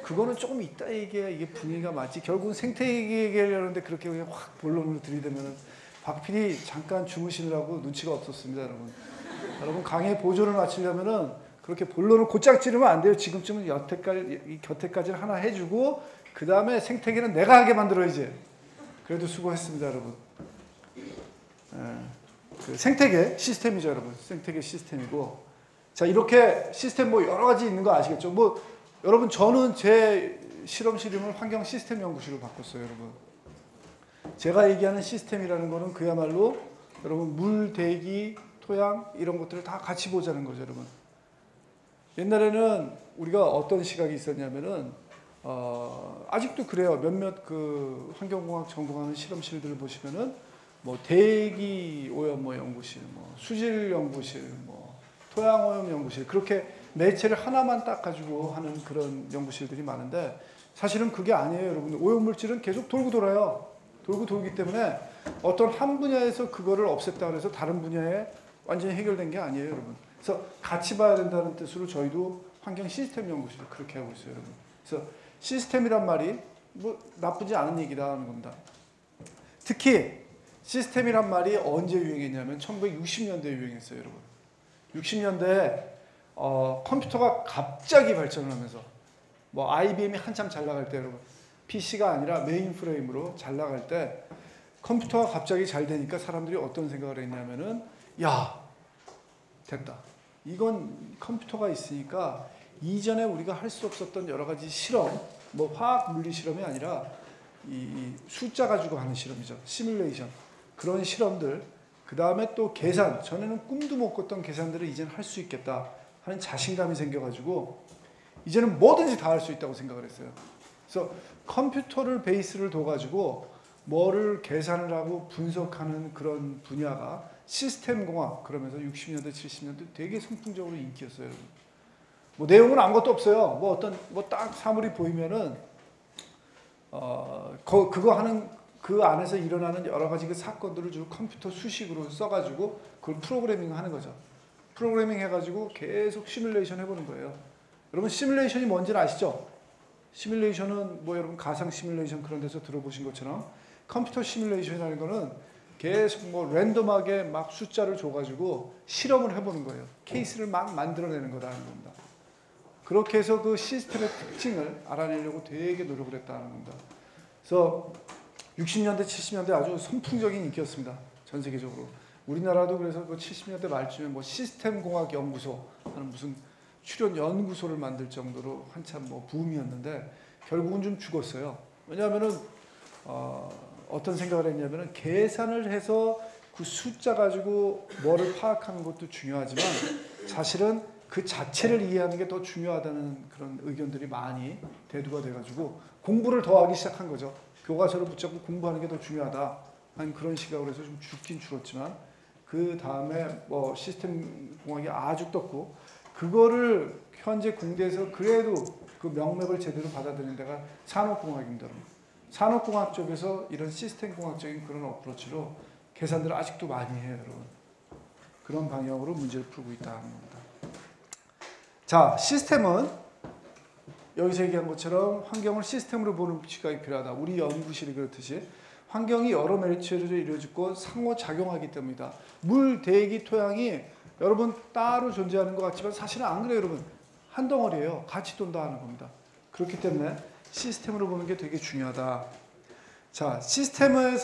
그거는 조금 이따 이게 분위기가 맞지. 결국은 생태계 얘기를 하는데 그렇게 그냥 확 본론으로 들이대면은 박필이 잠깐 주무시느라고 눈치가 없었습니다, 여러분. 여러분 강의 보조를 마치려면은 그렇게 본론을 곧장 찌르면 안 돼요. 지금쯤은 곁에까지 하나 해주고 그 다음에 생태계는 내가 하게 만들어야지. 그래도 수고했습니다, 여러분. 그 생태계 시스템이죠, 여러분. 생태계 시스템이고. 자, 이렇게 시스템 뭐 여러 가지 있는 거 아시겠죠? 뭐 여러분 저는 제 실험실 이름을 환경 시스템 연구실로 바꿨어요, 여러분. 제가 얘기하는 시스템이라는 거는 그야말로 여러분 물, 대기, 토양 이런 것들을 다 같이 보자는 거죠, 여러분. 옛날에는 우리가 어떤 시각이 있었냐면은 아직도 그래요. 몇몇 그 환경공학 전공하는 실험실들을 보시면은 뭐 대기 오염 뭐 연구실, 뭐 수질 연구실, 뭐 토양 오염 연구실 그렇게 매체를 하나만 딱 가지고 하는 그런 연구실들이 많은데 사실은 그게 아니에요, 여러분. 오염 물질은 계속 돌고 돌아요. 돌고 돌기 때문에 어떤 한 분야에서 그거를 없앴다 그래서 다른 분야에 완전히 해결된 게 아니에요, 여러분. 그래서 같이 봐야 된다는 뜻으로 저희도 환경 시스템 연구실을 그렇게 하고 있어요, 여러분. 그래서 시스템이란 말이 뭐 나쁘지 않은 얘기다 하는 겁니다. 특히 시스템이란 말이 언제 유행했냐면 1960년대에 유행했어요, 여러분. 60년대에 컴퓨터가 갑자기 발전을 하면서 뭐 IBM이 한참 잘 나갈 때 여러분 PC가 아니라 메인 프레임으로 잘 나갈 때 컴퓨터가 갑자기 잘 되니까 사람들이 어떤 생각을 했냐면은 야 됐다. 이건 컴퓨터가 있으니까 이전에 우리가 할 수 없었던 여러 가지 실험, 뭐 화학 물리 실험이 아니라 이 숫자 가지고 하는 실험이죠. 시뮬레이션. 그런 실험들, 그 다음에 또 계산, 전에는 꿈도 못 꿨던 계산들을 이제는 할 수 있겠다 하는 자신감이 생겨가지고 이제는 뭐든지 다 할 수 있다고 생각을 했어요. 그래서 컴퓨터를 베이스를 둬가지고 뭐를 계산을 하고 분석하는 그런 분야가 시스템 공학, 그러면서 60년대, 70년대 되게 선풍적으로 인기였어요. 뭐 내용은 아무것도 없어요. 뭐 어떤 뭐 딱 사물이 보이면은 그거 하는 그 안에서 일어나는 여러 가지 그 사건들을 주로 컴퓨터 수식으로 써가지고 그걸 프로그래밍 하는 거죠. 프로그래밍 해가지고 계속 시뮬레이션 해보는 거예요. 여러분 시뮬레이션이 뭔지는 아시죠? 시뮬레이션은 뭐 여러분 가상 시뮬레이션 그런 데서 들어보신 것처럼 컴퓨터 시뮬레이션이라는 거는 계속 뭐 랜덤하게 막 숫자를 줘가지고 실험을 해보는 거예요. 케이스를 막 만들어내는 거라는 겁니다. 그렇게 해서 그 시스템의 특징을 알아내려고 되게 노력을 했다는 겁니다. 그래서 60년대, 70년대 아주 선풍적인 인기였습니다. 전 세계적으로. 우리나라도 그래서 그 70년대 말쯤에 뭐 시스템 공학 연구소 하는 무슨 출연 연구소를 만들 정도로 한참 뭐 붐이었는데 결국은 좀 죽었어요. 왜냐하면은 어떤 생각을 했냐면은 계산을 해서 그 숫자 가지고 뭐를 파악하는 것도 중요하지만 사실은 그 자체를 이해하는 게 더 중요하다는 그런 의견들이 많이 대두가 돼가지고 공부를 더 하기 시작한 거죠. 교과서를 붙잡고 공부하는 게 더 중요하다 하는 그런 시각으로 해서 좀 죽긴 죽었지만 그 다음에 뭐 시스템 공학이 아주 떴고 그거를 현재 공대에서 그래도 그 명맥을 제대로 받아들이는 데가 산업공학입니다. 산업공학 쪽에서 이런 시스템 공학적인 그런 어프로치로 계산들을 아직도 많이 해요, 여러분. 그런 방향으로 문제를 풀고 있다는 겁니다. 자, 시스템은 여기서 얘기한 것처럼 환경을 시스템으로 보는 시각이 필요하다. 우리 연구실이 그렇듯이 환경이 여러 매체로 이루어지고 상호작용하기 때문이다. 물, 대기, 토양이 여러분 따로 존재하는 것 같지만 사실은 안 그래요, 여러분. 한 덩어리예요. 같이 돈다 하는 겁니다. 그렇기 때문에 시스템으로 보는 게 되게 중요하다. 자, 시스템의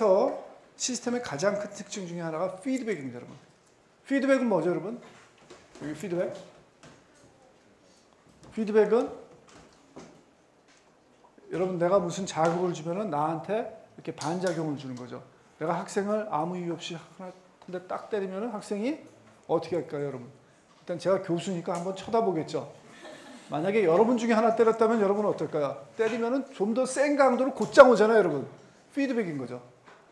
가장 큰 특징 중에 하나가 피드백입니다, 여러분. 피드백은 뭐죠, 여러분? 여기 피드백. 피드백은 여러분 내가 무슨 자극을 주면은 나한테 이렇게 반작용을 주는 거죠. 내가 학생을 아무 이유 없이 한 대 딱 때리면은 학생이 어떻게 할까요, 여러분? 일단 제가 교수니까 한번 쳐다보겠죠. 만약에 여러분 중에 하나 때렸다면 여러분은 어떨까요? 때리면은 좀 더 센 강도로 곧장 오잖아요, 여러분. 피드백인 거죠.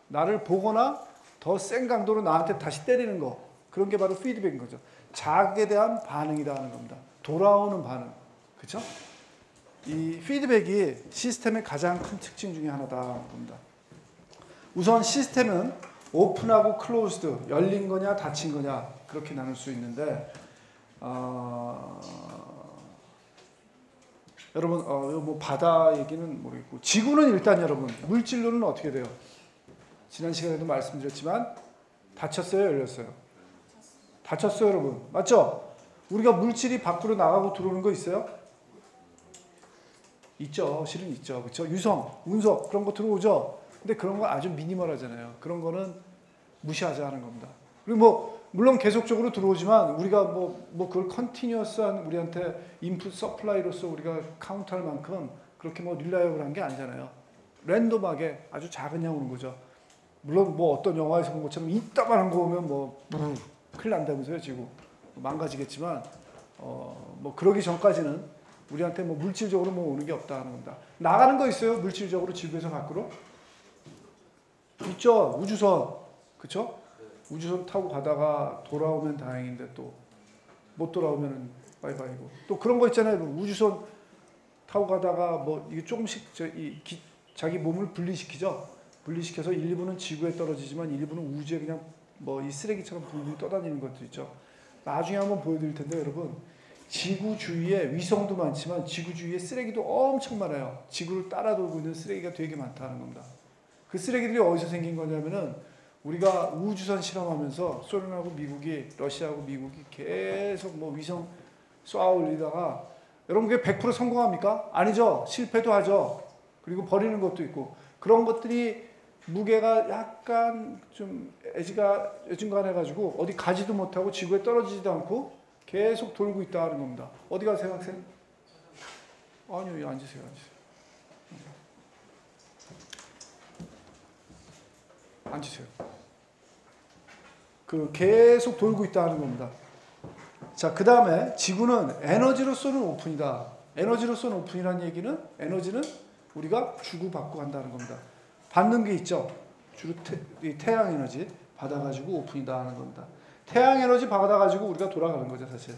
나를 보거나 더 센 강도로 나한테 다시 때리는 거. 그런 게 바로 피드백인 거죠. 자극에 대한 반응이다 하는 겁니다. 돌아오는 반응. 그렇죠? 이 피드백이 시스템의 가장 큰 특징 중에 하나다 봅니다. 우선 시스템은 오픈하고 클로즈드, 열린 거냐 닫힌 거냐 그렇게 나눌 수 있는데 여러분 뭐 바다 얘기는 모르겠고 지구는 일단 여러분 물질로는 어떻게 돼요? 지난 시간에도 말씀드렸지만 닫혔어요, 열렸어요? 닫혔어요, 여러분. 맞죠? 우리가 물질이 밖으로 나가고 들어오는 거 있어요? 있죠. 실은 있죠. 그렇죠? 유성, 운석 그런 거 들어오죠. 근데 그런 거 아주 미니멀하잖아요. 그런 거는 무시하자 하는 겁니다. 그리고 뭐 물론 계속적으로 들어오지만 우리가 뭐 그걸 컨티뉴어스한 우리한테 인풋 서플라이로서 우리가 카운트할 만큼 그렇게 뭐 릴라이어블한 게 아니잖아요. 랜덤하게 아주 작은 양 오는 거죠. 물론 뭐 어떤 영화에서 본 것처럼 이따만한 거 오면 뭐 큰일 난다면서요, 지구 망가지겠지만 뭐 그러기 전까지는 우리한테 뭐 물질적으로 뭐 오는 게 없다 하는 겁니다. 나가는 거 있어요? 물질적으로 지구에서 밖으로? 있죠. 우주선, 그렇죠? 우주선 타고 가다가 돌아오면 다행인데 또 못 돌아오면 바이바이고. 또 그런 거 있잖아요. 우주선 타고 가다가 뭐 이게 조금씩 자기 몸을 분리시키죠. 분리시켜서 일부는 지구에 떨어지지만 일부는 우주에 그냥 뭐 이 쓰레기처럼 붕붕 떠다니는 것도 있죠. 나중에 한번 보여드릴 텐데 여러분, 지구 주위에 위성도 많지만 지구 주위에 쓰레기도 엄청 많아요. 지구를 따라 돌고 있는 쓰레기가 되게 많다는 겁니다. 그 쓰레기들이 어디서 생긴 거냐면은 우리가 우주선 실험하면서 소련하고 미국이, 러시아하고 미국이 계속 뭐 위성 쏘아 올리다가 여러분 그게 100% 성공합니까? 아니죠. 실패도 하죠. 그리고 버리는 것도 있고. 그런 것들이 무게가 약간 좀 애진간해가지고 어디 가지도 못하고 지구에 떨어지지도 않고 계속 돌고 있다는 겁니다. 어디 가세요, 학생? 아니요, 앉으세요, 앉으세요. 앉으세요. 그 계속 돌고 있다는 겁니다. 자, 그 다음에 지구는 에너지로서는 오픈이다. 에너지로서는 오픈이라는 얘기는 에너지는 우리가 주고받고 한다는 겁니다. 받는 게 있죠. 주로 태양 에너지 받아가지고 오픈이다 하는 겁니다. 태양 에너지 받아가지고 우리가 돌아가는 거죠, 사실.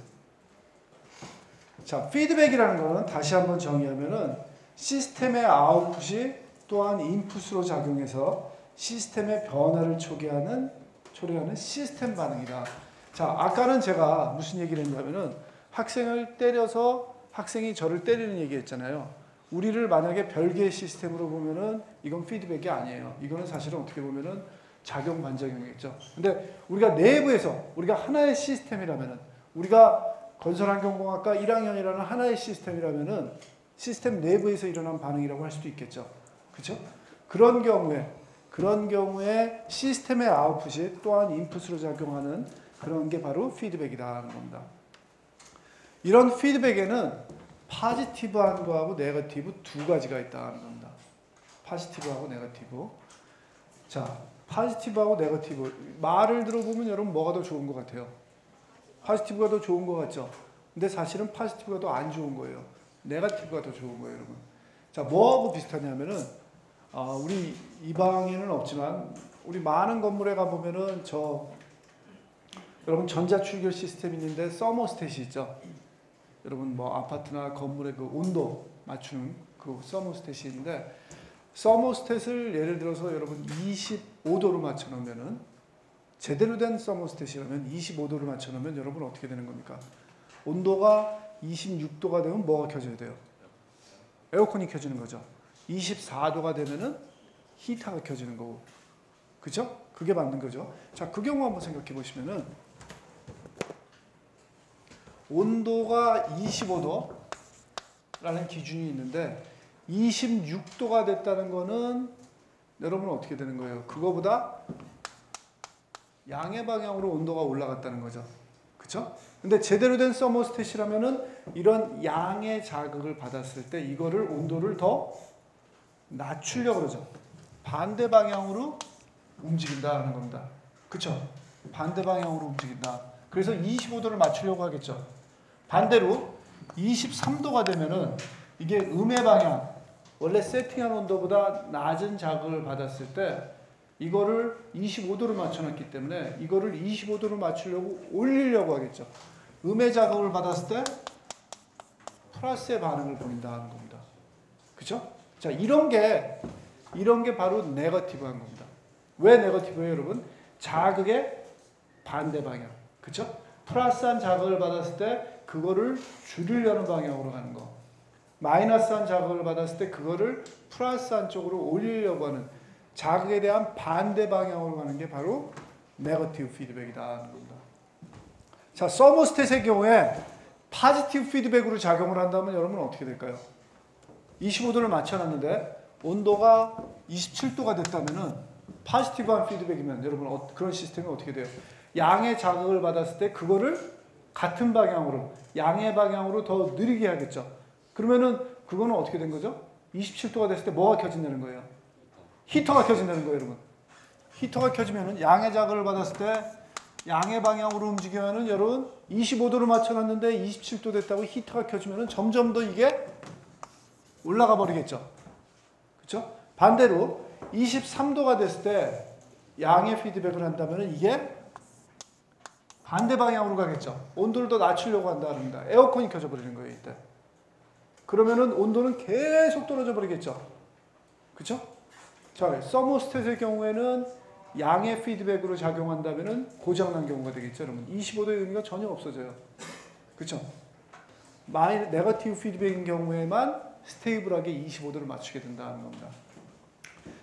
자, 피드백이라는 거는 다시 한번 정의하면은 시스템의 아웃풋이 또한 인풋으로 작용해서 시스템의 변화를 초래하는 시스템 반응이다. 자, 아까는 제가 무슨 얘기를 했냐면은 학생을 때려서 학생이 저를 때리는 얘기 했잖아요. 우리를 만약에 별개의 시스템으로 보면은 이건 피드백이 아니에요. 이거는 사실은 어떻게 보면은 작용 반작용이겠죠. 근데 우리가 내부에서 우리가 하나의 시스템이라면은 우리가 건설환경공학과 1학년이라는 하나의 시스템이라면은 시스템 내부에서 일어난 반응이라고 할 수도 있겠죠. 그렇죠? 그런 경우에 시스템의 아웃풋이 또한 인풋으로 작용하는 그런 게 바로 피드백이다 하는 겁니다. 이런 피드백에는 포지티브한 거하고 네거티브 두 가지가 있다는 겁니다. 포지티브하고 네거티브. 자, 포지티브하고 네거티브. 말을 들어보면 여러분 뭐가 더 좋은 것 같아요? 포지티브가 더 좋은 것 같죠? 근데 사실은 포지티브가 더 안 좋은 거예요. 네거티브가 더 좋은 거예요, 여러분. 자, 뭐하고 비슷하냐면은 우리 이 방에는 없지만 우리 많은 건물에 가보면은 여러분 전자출결 시스템이 있는데 서머스탯이 있죠. 여러분 뭐 아파트나 건물의 그 온도 맞추는 그 서머스탯이 있는데 서머스탯을 예를 들어서 여러분 25도로 맞춰 놓으면은 제대로 된 서머스탯이라면 25도로 맞춰 놓으면 여러분 어떻게 되는 겁니까? 온도가 26도가 되면 뭐가 켜져야 돼요? 에어컨이 켜지는 거죠. 24도가 되면은 히터가 켜지는 거고. 그죠? 그게 맞는 거죠. 자, 그 경우 한번 생각해 보시면은 온도가 25도라는 기준이 있는데 26도가 됐다는 거는 여러분 어떻게 되는 거예요? 그거보다 양의 방향으로 온도가 올라갔다는 거죠. 그쵸? 근데 제대로 된 서머스탯이라면은 이런 양의 자극을 받았을 때 이거를 온도를 더 낮추려고 그러죠. 반대 방향으로 움직인다는 겁니다. 그쵸? 반대 방향으로 움직인다. 그래서 25도를 맞추려고 하겠죠. 반대로 23도가 되면은 이게 음의 방향, 원래 세팅한 온도보다 낮은 자극을 받았을 때 이거를 25도로 맞춰놨기 때문에 이거를 25도로 맞추려고 올리려고 하겠죠. 음의 자극을 받았을 때 플러스의 반응을 보인다는 겁니다. 그쵸? 자, 이런 게 바로 네거티브한 겁니다. 왜 네거티브예요, 여러분? 자극의 반대 방향. 그쵸? 플러스한 자극을 받았을 때 그거를 줄이려는 방향으로 가는 거. 마이너스한 자극을 받았을 때 그거를 플러스한 쪽으로 올리려고 하는 자극에 대한 반대 방향으로 가는 게 바로 네거티브 피드백이다 하는 겁니다. 자, 서머스탯의 경우에 포지티브 피드백으로 작용을 한다면 여러분 어떻게 될까요? 25도를 맞춰놨는데 온도가 27도가 됐다면은 포지티브한 피드백이면 여러분 그런 시스템이 어떻게 돼요? 양의 자극을 받았을 때 그거를 같은 방향으로 양의 방향으로 더 느리게 하겠죠. 그러면은 그거는 어떻게 된 거죠? 27도가 됐을 때 뭐가 켜진다는 거예요? 히터가 켜진다는 거예요, 여러분. 히터가 켜지면은 양의 자극을 받았을 때 양의 방향으로 움직이면은 여러분 25도를 맞춰놨는데 27도 됐다고 히터가 켜지면은 점점 더 이게 올라가 버리겠죠. 그렇죠? 반대로 23도가 됐을 때 양의 피드백을 한다면은 이게 반대 방향으로 가겠죠. 온도를 더 낮추려고 한다 합니다. 에어컨이 켜져 버리는 거예요, 이때. 그러면은 온도는 계속 떨어져 버리겠죠. 그렇죠? 자, 서모스탯의 경우에는 양의 피드백으로 작용한다면은 고장난 경우가 되겠죠, 여러분. 25도의 의미가 전혀 없어져요. 그렇죠? 네거티브 피드백인 경우에만 스테이블하게 25도를 맞추게 된다는 겁니다.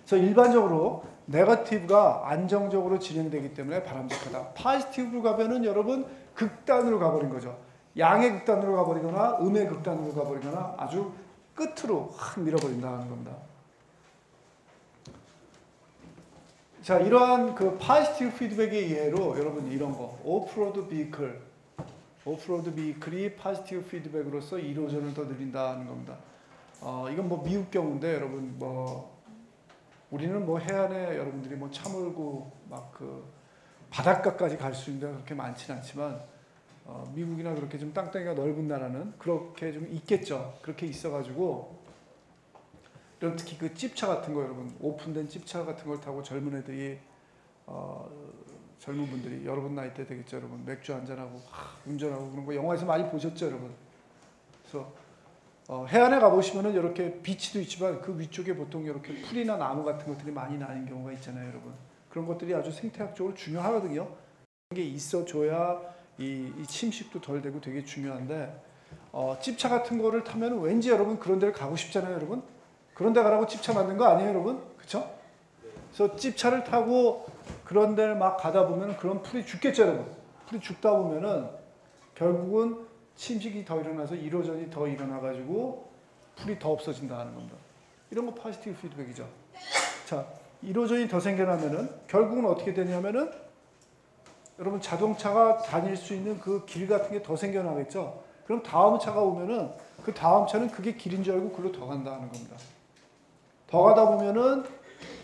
그래서 일반적으로 네거티브가 안정적으로 진행되기 때문에 바람직하다. 포지티브로 가면은 여러분 극단으로 가버린 거죠. 양의 극단으로 가버리거나 음의 극단으로 가버리거나 아주 끝으로 확 밀어버린다는 겁니다. 자, 이러한 그 포지티브 피드백의 예로 여러분 이런 거 오프로드 비클이 포지티브 피드백으로서 이로전을 더 늘린다는 겁니다. 이건 뭐 미국 경우인데 여러분 뭐 우리는 뭐 해안에 여러분들이 뭐 차 몰고 막 그 바닷가까지 갈 수 있는 데가 그렇게 많지는 않지만 미국이나 그렇게 좀 땅덩이가 넓은 나라는 그렇게 좀 있겠죠. 그렇게 있어가지고 이런 특히 그 찝차 같은 거 여러분 오픈된 찝차 같은 걸 타고 젊은 애들이 젊은 분들이 여러분 나이 때 되겠죠. 여러분 맥주 한잔하고 운전하고 그런 거 영화에서 많이 보셨죠, 여러분. 그래서 해안에 가보시면은 이렇게 비치도 있지만 그 위쪽에 보통 이렇게 풀이나 나무 같은 것들이 많이 나는 경우가 있잖아요, 여러분. 그런 것들이 아주 생태학적으로 중요하거든요. 그런 게 있어줘야 이 침식도 덜 되고 되게 중요한데 찝차 같은 거를 타면 왠지 여러분 그런 데를 가고 싶잖아요, 여러분. 그런 데 가라고 찝차 만든 거 아니에요, 여러분? 그쵸? 그래서 찝차를 타고 그런 데를 막 가다 보면 그런 풀이 죽겠죠, 여러분. 풀이 죽다 보면은 결국은 침식이 더 일어나서 이로전이 더 일어나가지고 풀이 더 없어진다 하는 겁니다. 이런 거 포지티브 피드백이죠. 자, 이로전이 더 생겨나면은 결국은 어떻게 되냐면은 여러분 자동차가 다닐 수 있는 그 길 같은 게 더 생겨나겠죠. 그럼 다음 차가 오면은 그 다음 차는 그게 길인 줄 알고 글로 더 간다 하는 겁니다. 더 가다 보면은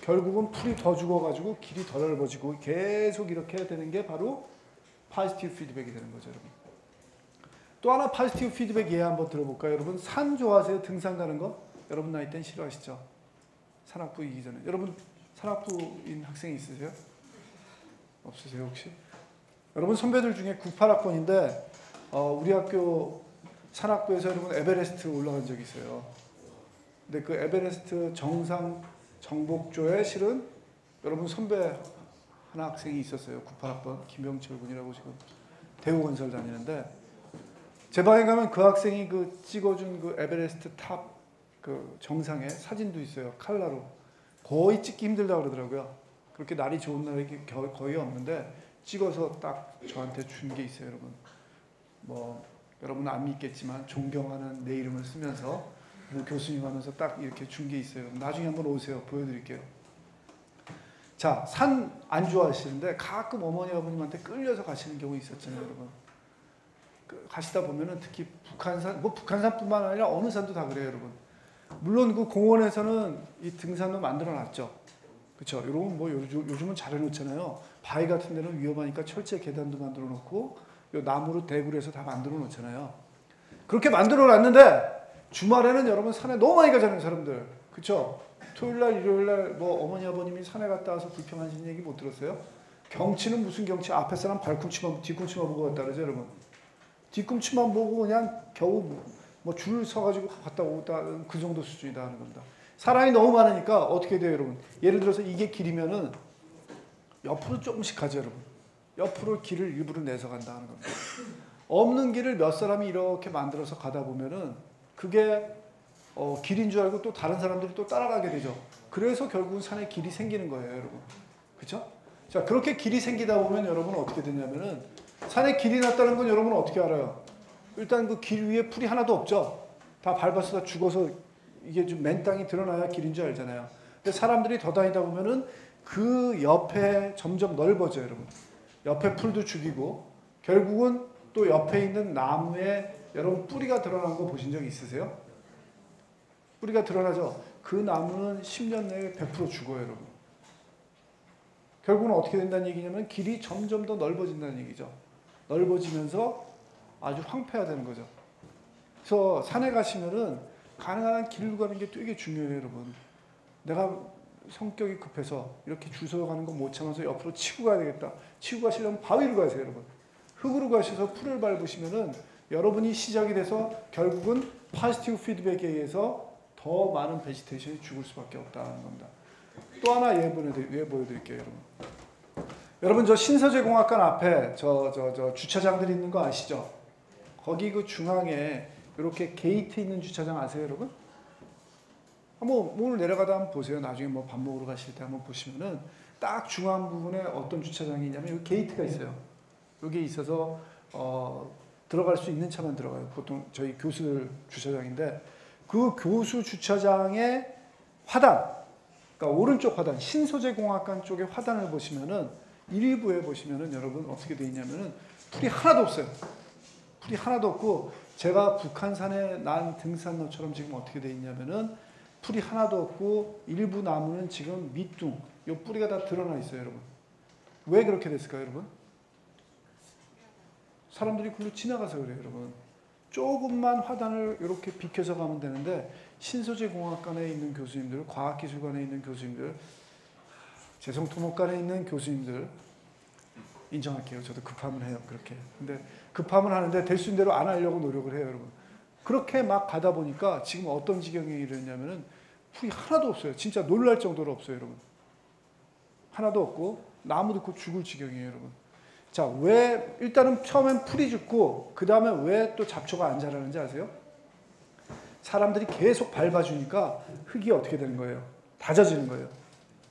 결국은 풀이 더 죽어가지고 길이 더 넓어지고 계속 이렇게 되는 게 바로 포지티브 피드백이 되는 거죠, 여러분. 또 하나 포지티브 피드백 예화 한번 들어볼까요? 여러분 산 좋아하세요? 등산 가는 거? 여러분 나이 땐 싫어하시죠? 산악부이기 전에. 여러분 산악부인 학생이 있으세요? 없으세요 혹시? 여러분 선배들 중에 98학번인데 우리 학교 산악부에서 여러분 에베레스트 올라간 적이 있어요. 근데 그 에베레스트 정상 정복조에 실은 여러분 선배 하나 학생이 있었어요. 98학번 김병철 군이라고 지금 대우건설 다니는데 제 방에 가면 그 학생이 그 찍어준 그 에베레스트 탑 그 정상에 사진도 있어요. 칼라로. 거의 찍기 힘들다 그러더라고요. 그렇게 날이 좋은 날이 거의 없는데 찍어서 딱 저한테 준 게 있어요, 여러분. 뭐 여러분은 안 믿겠지만 존경하는 내 이름을 쓰면서 뭐 교수님 하면서 딱 이렇게 준 게 있어요. 나중에 한번 오세요. 보여드릴게요. 자, 산 안 좋아하시는데 가끔 어머니 아버님한테 끌려서 가시는 경우 있었잖아요, 여러분. 가시다 보면은 특히 북한산, 뭐 북한산뿐만 아니라 어느 산도 다 그래요, 여러분. 물론 그 공원에서는 이 등산로 만들어놨죠. 그렇죠. 이런 뭐 요즘은 잘 해놓잖아요. 바위 같은 데는 위험하니까 철제 계단도 만들어 놓고 요 나무로 대구를 해서 다 만들어 놓잖아요. 그렇게 만들어 놨는데 주말에는 여러분 산에 너무 많이 가잖아요, 사람들. 그렇죠. 토요일날, 일요일날 뭐 어머니 아버님이 산에 갔다 와서 불평하시는 얘기 못 들었어요? 경치는 무슨 경치? 앞에 사람 발꿈치만 뒤꿈치만 보고 갔다 그러죠, 여러분. 뒤꿈치만 보고 그냥 겨우 뭐 줄 서가지고 갔다 오다 그 정도 수준이다 하는 겁니다. 사람이 너무 많으니까 어떻게 돼요, 여러분? 예를 들어서 이게 길이면은 옆으로 조금씩 가죠, 여러분. 옆으로 길을 일부러 내서 간다 하는 겁니다. 없는 길을 몇 사람이 이렇게 만들어서 가다 보면은 그게 길인 줄 알고 또 다른 사람들이 또 따라가게 되죠. 그래서 결국은 산에 길이 생기는 거예요, 여러분. 그렇죠? 자, 그렇게 길이 생기다 보면 여러분 어떻게 되냐면은 산에 길이 났다는 건 여러분 어떻게 알아요? 일단 그 길 위에 풀이 하나도 없죠. 다 밟아서 다 죽어서 이게 좀 맨 땅이 드러나야 길인 줄 알잖아요. 근데 사람들이 더 다니다 보면은 그 옆에 점점 넓어져요, 여러분. 옆에 풀도 죽이고 결국은 또 옆에 있는 나무에 여러분 뿌리가 드러난 거 보신 적 있으세요? 뿌리가 드러나죠? 그 나무는 10년 내에 100% 죽어요, 여러분. 결국은 어떻게 된다는 얘기냐면 길이 점점 더 넓어진다는 얘기죠. 넓어지면서 아주 황폐화되는 거죠. 그래서 산에 가시면은 가능한 한 길로 가는 게 되게 중요해요, 여러분. 내가 성격이 급해서 이렇게 줄 서서 가는 거 못 참아서 옆으로 치고 가야 되겠다. 치고 가시려면 바위로 가세요, 여러분. 흙으로 가셔서 풀을 밟으시면은 여러분이 시작이 돼서 결국은 포지티브 피드백에 의해서 더 많은 베지테이션이 죽을 수밖에 없다는 겁니다. 또 하나 예 보여드릴게요, 여러분. 여러분 저 신서재공학관 앞에 저 주차장들이 있는 거 아시죠? 거기 그 중앙에 이렇게 게이트 있는 주차장 아세요, 여러분? 한번 오늘 내려가다 한번 보세요. 나중에 뭐 밥 먹으러 가실 때 한번 보시면은 딱 중앙 부분에 어떤 주차장이 있냐면 여기 게이트가 있어요. 여기 있어서 들어갈 수 있는 차만 들어가요. 보통 저희 교수들 주차장인데 그 교수 주차장의 화단, 그러니까 오른쪽 화단, 신소재공학관 쪽의 화단을 보시면은 일부에 보시면은 여러분 어떻게 돼 있냐면은 풀이 하나도 없어요. 풀이 하나도 없고 제가 북한산에 난 등산로처럼 지금 어떻게 돼 있냐면은 풀이 하나도 없고 일부 나무는 지금 밑둥, 요 뿌리가 다 드러나 있어요, 여러분. 왜 그렇게 됐을까요, 여러분? 사람들이 글로 지나가서 그래요, 여러분. 조금만 화단을 이렇게 비켜서 가면 되는데 신소재공학관에 있는 교수님들, 과학기술관에 있는 교수님들, 재성토목관에 있는 교수님들 인정할게요. 저도 급하면 해요, 그렇게. 근데 급하면 하는데 될 수 있는 대로 안 하려고 노력을 해요, 여러분. 그렇게 막 가다 보니까 지금 어떤 지경에 이르냐면은 풀이 하나도 없어요. 진짜 놀랄 정도로 없어요, 여러분. 하나도 없고 나무도 곧 죽을 지경이에요, 여러분. 자, 왜 일단은 처음엔 풀이 죽고 그 다음에 왜 또 잡초가 안 자라는지 아세요? 사람들이 계속 밟아주니까 흙이 어떻게 되는 거예요? 다져지는 거예요.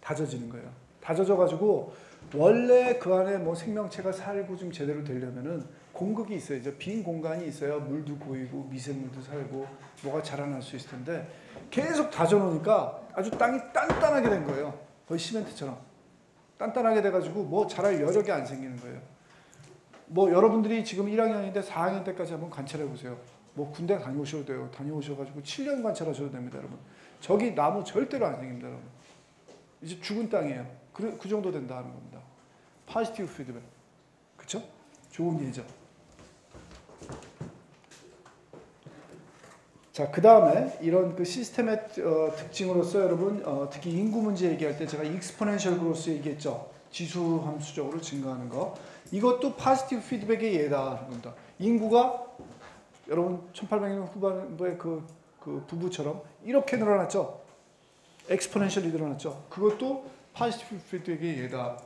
다져지는 거예요. 다져져가지고 원래 그 안에 뭐 생명체가 살고 좀 제대로 되려면은 공극이 있어요. 빈 공간이 있어야 물도 고이고 미생물도 살고 뭐가 자라날 수 있을 텐데 계속 다져놓으니까 아주 땅이 단단하게 된 거예요. 거의 시멘트처럼. 단단하게 돼가지고 뭐 자랄 여력이 안 생기는 거예요. 뭐 여러분들이 지금 1학년인데 4학년 때까지 한번 관찰해 보세요. 뭐 군대 다녀오셔도 돼요. 다녀오셔가지고 7년 관찰하셔도 됩니다, 여러분. 저기 나무 절대로 안 생깁니다, 여러분. 이제 죽은 땅이에요. 그 정도 된다는 겁니다. 포지티브 피드백. 그쵸? 좋은 예죠. 자, 그 다음에 이런 그 시스템의 특징으로서 여러분 특히 인구 문제 얘기할 때 제가 익스포넨셜 그로스 얘기했죠. 지수 함수적으로 증가하는 거. 이것도 포지티브 피드백의 예다. 겁니다. 인구가 여러분 1800년 후반부의 그 부부처럼 이렇게 늘어났죠. 엑스포넨셜이 늘어났죠. 그것도 포지티브 피드백의 예다.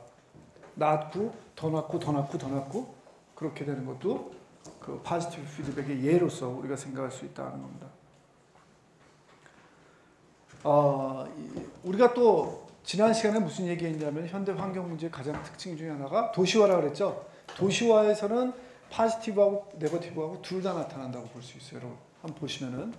낳고 더 낳고 더 낳고 더 낳고 그렇게 되는 것도 그 포지티브 피드백의 예로서 우리가 생각할 수 있다는 겁니다. 우리가 또 지난 시간에 무슨 얘기했냐면 현대 환경 문제의 가장 특징 중에 하나가 도시화라 그랬죠. 도시화에서는 포지티브하고 네거티브하고 둘 다 나타난다고 볼 수 있어요. 여러분 한번 보시면은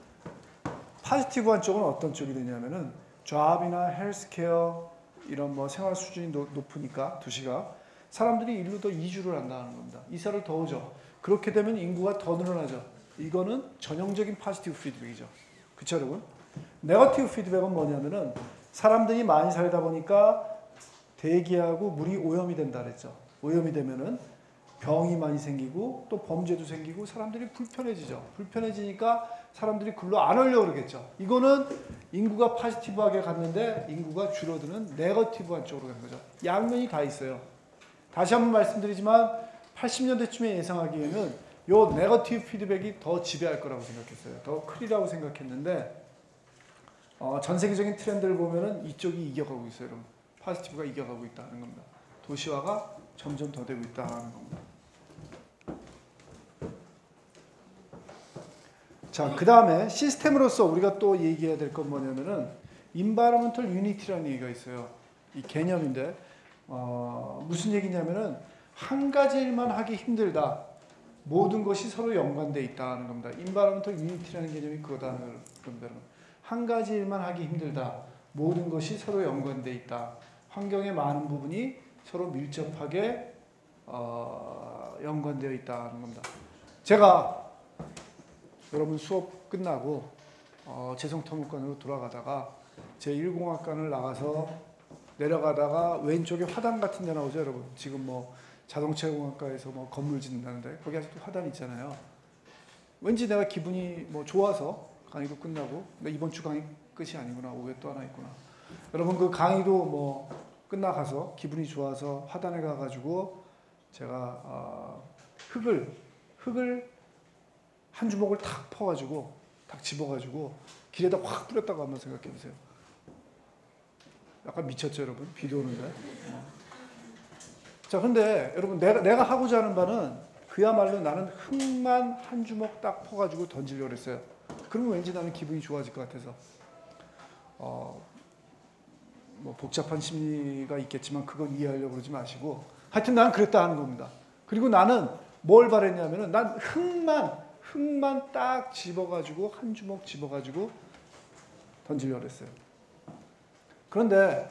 포지티브한 쪽은 어떤 쪽이 되냐면은 잡이나 헬스케어 이런 뭐 생활 수준이 높으니까 도시가 사람들이 일로 더 이주를 한다는 겁니다. 이사를 더 오죠. 그렇게 되면 인구가 더 늘어나죠. 이거는 전형적인 포지티브 피드백이죠. 그쵸, 여러분? 네거티브 피드백은 뭐냐면은 사람들이 많이 살다 보니까 대기하고 물이 오염이 된다 그랬죠. 오염이 되면은 병이 많이 생기고 또 범죄도 생기고 사람들이 불편해지죠. 불편해지니까 사람들이 글로 안 오려고 그러겠죠. 이거는 인구가 포지티브하게 갔는데 인구가 줄어드는 네거티브한 쪽으로 가는 거죠. 양면이 다 있어요. 다시 한번 말씀드리지만 80년대쯤에 예상하기에는 요 네거티브 피드백이 더 지배할 거라고 생각했어요. 더 크리라고 생각했는데 전 세계적인 트렌드를 보면은 이쪽이 이겨가고 있어요, 여러분. 포지티브가 이겨가고 있다는 겁니다. 도시화가 점점 더 되고 있다는 겁니다. 자, 그 다음에 시스템으로서 우리가 또 얘기해야 될 건 뭐냐면은 environmental unity라는 얘기가 있어요. 이 개념인데 무슨 얘기냐면은 한 가지 일만 하기 힘들다. 모든 것이 서로 연관되어 있다는 겁니다. environmental unity라는 개념이 그거다는 겁니다. 한 가지 일만 하기 힘들다. 모든 것이 서로 연관되어 있다. 환경의 많은 부분이 서로 밀접하게 연관되어 있다는 겁니다. 제가 여러분 수업 끝나고 재성토목관으로 돌아가다가 제1공학관을 나가서 내려가다가 왼쪽에 화단 같은 데 나오죠, 여러분. 지금 뭐 자동차공학과에서 뭐 건물 짓는다는데 거기 아직도 화단 있잖아요. 왠지 내가 기분이 뭐 좋아서 강의도 끝나고, 근데 이번 주 강의 끝이 아니구나, 오후에 또 하나 있구나. 여러분 그 강의도 뭐 끝나가서 기분이 좋아서 화단에 가가지고 제가 흙을 한 주먹을 탁 퍼가지고 탁 집어가지고 길에다 확 뿌렸다고 한번 생각해 보세요. 약간 미쳤죠, 여러분? 비도 오는데. 자, 근데 여러분 내가 하고자 하는 바는 그야말로 나는 흙만 한 주먹 딱 퍼가지고 던지려고 했어요. 그러면 왠지 나는 기분이 좋아질 것 같아서. 뭐 복잡한 심리가 있겠지만 그건 이해하려고 그러지 마시고, 하여튼 나는 그랬다 하는 겁니다. 그리고 나는 뭘 바랬냐면은 난 흙만 딱 집어가지고 한 주먹 집어가지고 던지려고 했어요. 그런데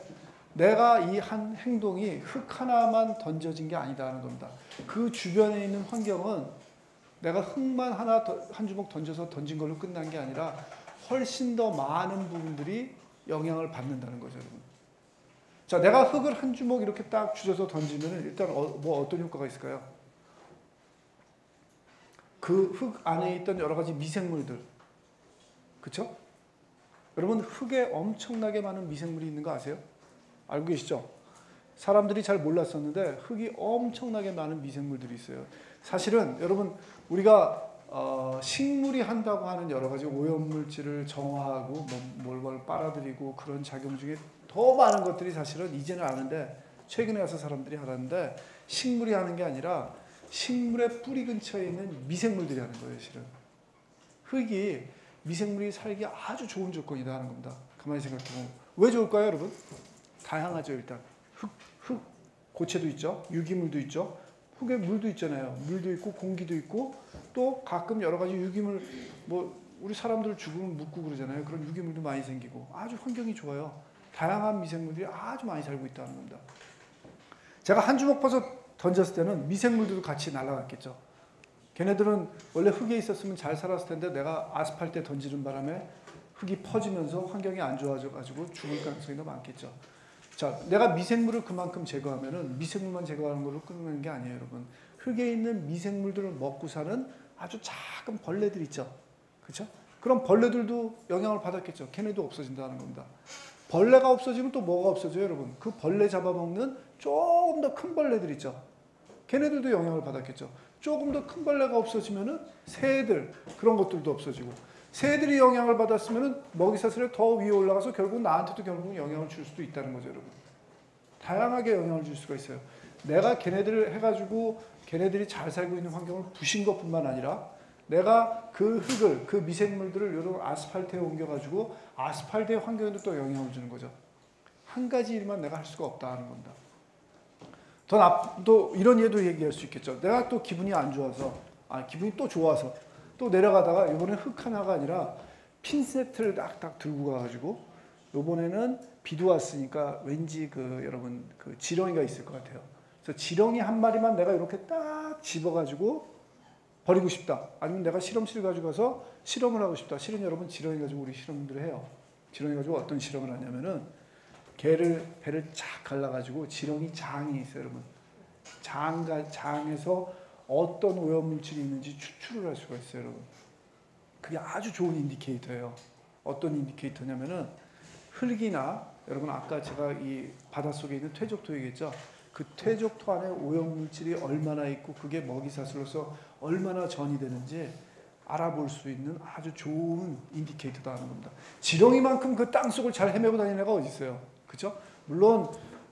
내가 이 한 행동이 흙 하나만 던져진 게 아니다는 겁니다. 그 주변에 있는 환경은 내가 흙만 한 주먹 던져서 던진 걸로 끝난 게 아니라 훨씬 더 많은 부분들이 영향을 받는다는 거죠, 여러분. 자, 내가 흙을 한 주먹 이렇게 딱 주워서 던지면 일단 뭐 어떤 효과가 있을까요? 그 흙 안에 있던 여러 가지 미생물들, 그렇죠? 여러분 흙에 엄청나게 많은 미생물이 있는 거 아세요? 알고 계시죠? 사람들이 잘 몰랐었는데 흙이 엄청나게 많은 미생물들이 있어요. 사실은 여러분 우리가 식물이 한다고 하는 여러 가지 오염물질을 정화하고 뭘 빨아들이고 그런 작용 중에 더 많은 것들이 사실은 이제는 아는데, 최근에 와서 사람들이 알았는데 식물이 하는 게 아니라 식물의 뿌리 근처에 있는 미생물들이 하는 거예요, 실은. 흙이 미생물이 살기 아주 좋은 조건이다 하는 겁니다. 가만히 생각해보면. 왜 좋을까요, 여러분? 다양하죠, 일단. 흙, 고체도 있죠. 유기물도 있죠. 흙에 물도 있잖아요. 물도 있고, 공기도 있고, 또 가끔 여러 가지 유기물, 뭐, 우리 사람들 죽으면 묻고 그러잖아요. 그런 유기물도 많이 생기고. 아주 환경이 좋아요. 다양한 미생물들이 아주 많이 살고 있다는 겁니다. 제가 한 주먹 퍼서 던졌을 때는 미생물들도 같이 날아갔겠죠. 걔네들은 원래 흙에 있었으면 잘 살았을 텐데 내가 아스팔트에 던지는 바람에 흙이 퍼지면서 환경이 안 좋아져가지고 죽을 가능성이 더 많겠죠. 자, 내가 미생물을 그만큼 제거하면은 미생물만 제거하는 걸로 끝나는 게 아니에요, 여러분. 흙에 있는 미생물들을 먹고 사는 아주 작은 벌레들 있죠. 그렇죠? 그럼 벌레들도 영향을 받았겠죠. 걔네도 없어진다는 겁니다. 벌레가 없어지면 또 뭐가 없어져요, 여러분? 그 벌레 잡아먹는 조금 더 큰 벌레들 있죠. 걔네들도 영향을 받았겠죠. 조금 더 큰 벌레가 없어지면은 새들, 그런 것들도 없어지고, 새들이 영향을 받았으면은 먹이사슬에 더 위에 올라가서 결국 나한테도 결국 영향을 줄 수도 있다는 거죠, 여러분. 다양하게 영향을 줄 수가 있어요. 내가 걔네들을 해가지고 걔네들이 잘 살고 있는 환경을 부신 것뿐만 아니라 내가 그 흙을, 그 미생물들을 여러 아스팔트에 옮겨가지고 아스팔트의 환경에도 또 영향을 주는 거죠. 한 가지 일만 내가 할 수가 없다 하는 겁니다. 또 이런 예도 얘기할 수 있겠죠. 내가 또 기분이 안 좋아서, 기분이 또 좋아서 또 내려가다가 이번에 흙 하나가 아니라 핀셋을 딱딱 들고 가가지고, 이번에는 비도 왔으니까 왠지 여러분 지렁이가 있을 것 같아요. 그래서 지렁이 한 마리만 내가 이렇게 딱 집어가지고 버리고 싶다. 아니면 내가 실험실 가지고 가서 실험을 하고 싶다. 실은 여러분 지렁이 가지고 우리 실험들을 해요. 지렁이 가지고 어떤 실험을 하냐면은 배를 쫙 갈라가지고 지렁이 장이 있어요, 여러분. 장에서 어떤 오염물질이 있는지 추출을 할 수가 있어요, 여러분. 그게 아주 좋은 인디케이터예요. 어떤 인디케이터냐면은 흙이나, 여러분 아까 제가 이 바닷속에 있는 퇴적토 얘기했죠. 그 퇴적토 안에 오염물질이 얼마나 있고 그게 먹이사슬로서 얼마나 전이 되는지 알아볼 수 있는 아주 좋은 인디케이터다 하는 겁니다. 지렁이만큼 그 땅속을 잘 헤매고 다니는 애가 어디 있어요? 그렇죠? 물론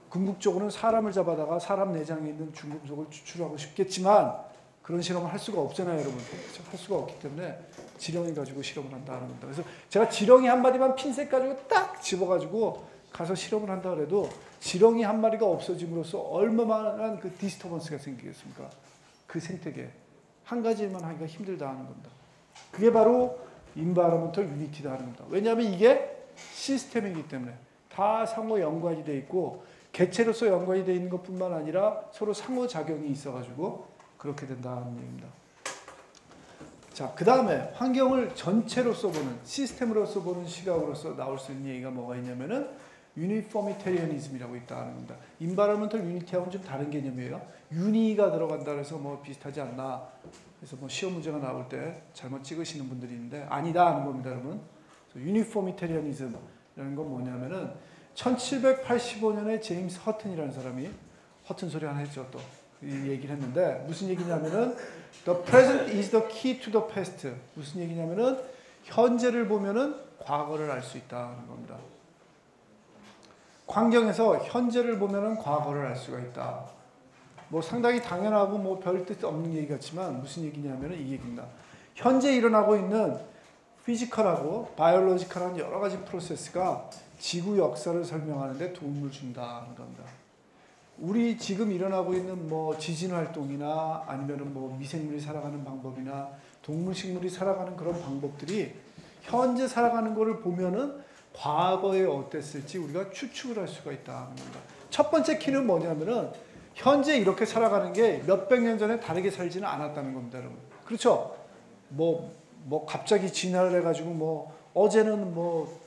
궁극적으로는 사람을 잡아다가 사람 내장에 있는 중금속을 추출하고 싶겠지만 그런 실험을 할 수가 없잖아요, 여러분. 그렇죠? 할 수가 없기 때문에 지렁이 가지고 실험을 한다는 겁니다. 그래서 제가 지렁이 한 마리만 핀셋 가지고 딱 집어가지고 가서 실험을 한다 그래도 지렁이 한 마리가 없어짐으로써 얼마만한 그 디스터번스가 생기겠습니까? 그 생태계 한 가지 일만 하기가 힘들다 하는 겁니다. 그게 바로 인바이러먼털 유니티다 하는 겁니다. 왜냐하면 이게 시스템이기 때문에 다 상호 연관이 돼 있고 개체로서 연관이 되어 있는 것뿐만 아니라 서로 상호작용이 있어가지고 그렇게 된다는 얘기입니다. 자, 그 다음에 환경을 전체로서 보는, 시스템으로서 보는 시각으로서 나올 수 있는 얘기가 뭐가 있냐면은 유니포미테리언이즘이라고 있다는 겁니다. 인바이러먼털 유니티하고는 좀 다른 개념이에요. 유니가 들어간다 그래서 뭐 비슷하지 않나. 그래서 뭐 시험 문제가 나올 때 잘못 찍으시는 분들이 있는데 아니다 하는 겁니다, 여러분. 유니포미테리언이즘이라는 건 뭐냐면은 1785년에 제임스 허튼이라는 사람이 허튼 소리 하나 했죠, 또. 이 얘기를 했는데 무슨 얘기냐면은 The present is the key to the past. 무슨 얘기냐면은 현재를 보면은 과거를 알 수 있다는 겁니다. 환경에서 현재를 보면은 과거를 알 수가 있다. 뭐 상당히 당연하고 뭐 별 뜻 없는 얘기 같지만 무슨 얘기냐면은 이 얘기입니다. 현재 일어나고 있는 피지컬하고 바이올로지컬한 여러 가지 프로세스가 지구 역사를 설명하는데 도움을 준다는 겁니다. 우리 지금 일어나고 있는 뭐 지진 활동이나 아니면은 뭐 미생물이 살아가는 방법이나 동물 식물이 살아가는 그런 방법들이 현재 살아가는 거를 보면은 과거에 어땠을지 우리가 추측을 할 수가 있다는 겁니다. 첫 번째 키는 뭐냐면은 현재 이렇게 살아가는 게 몇백 년 전에 다르게 살지는 않았다는 겁니다, 여러분. 그렇죠? 뭐 갑자기 진화를 해가지고 뭐 어제는 뭐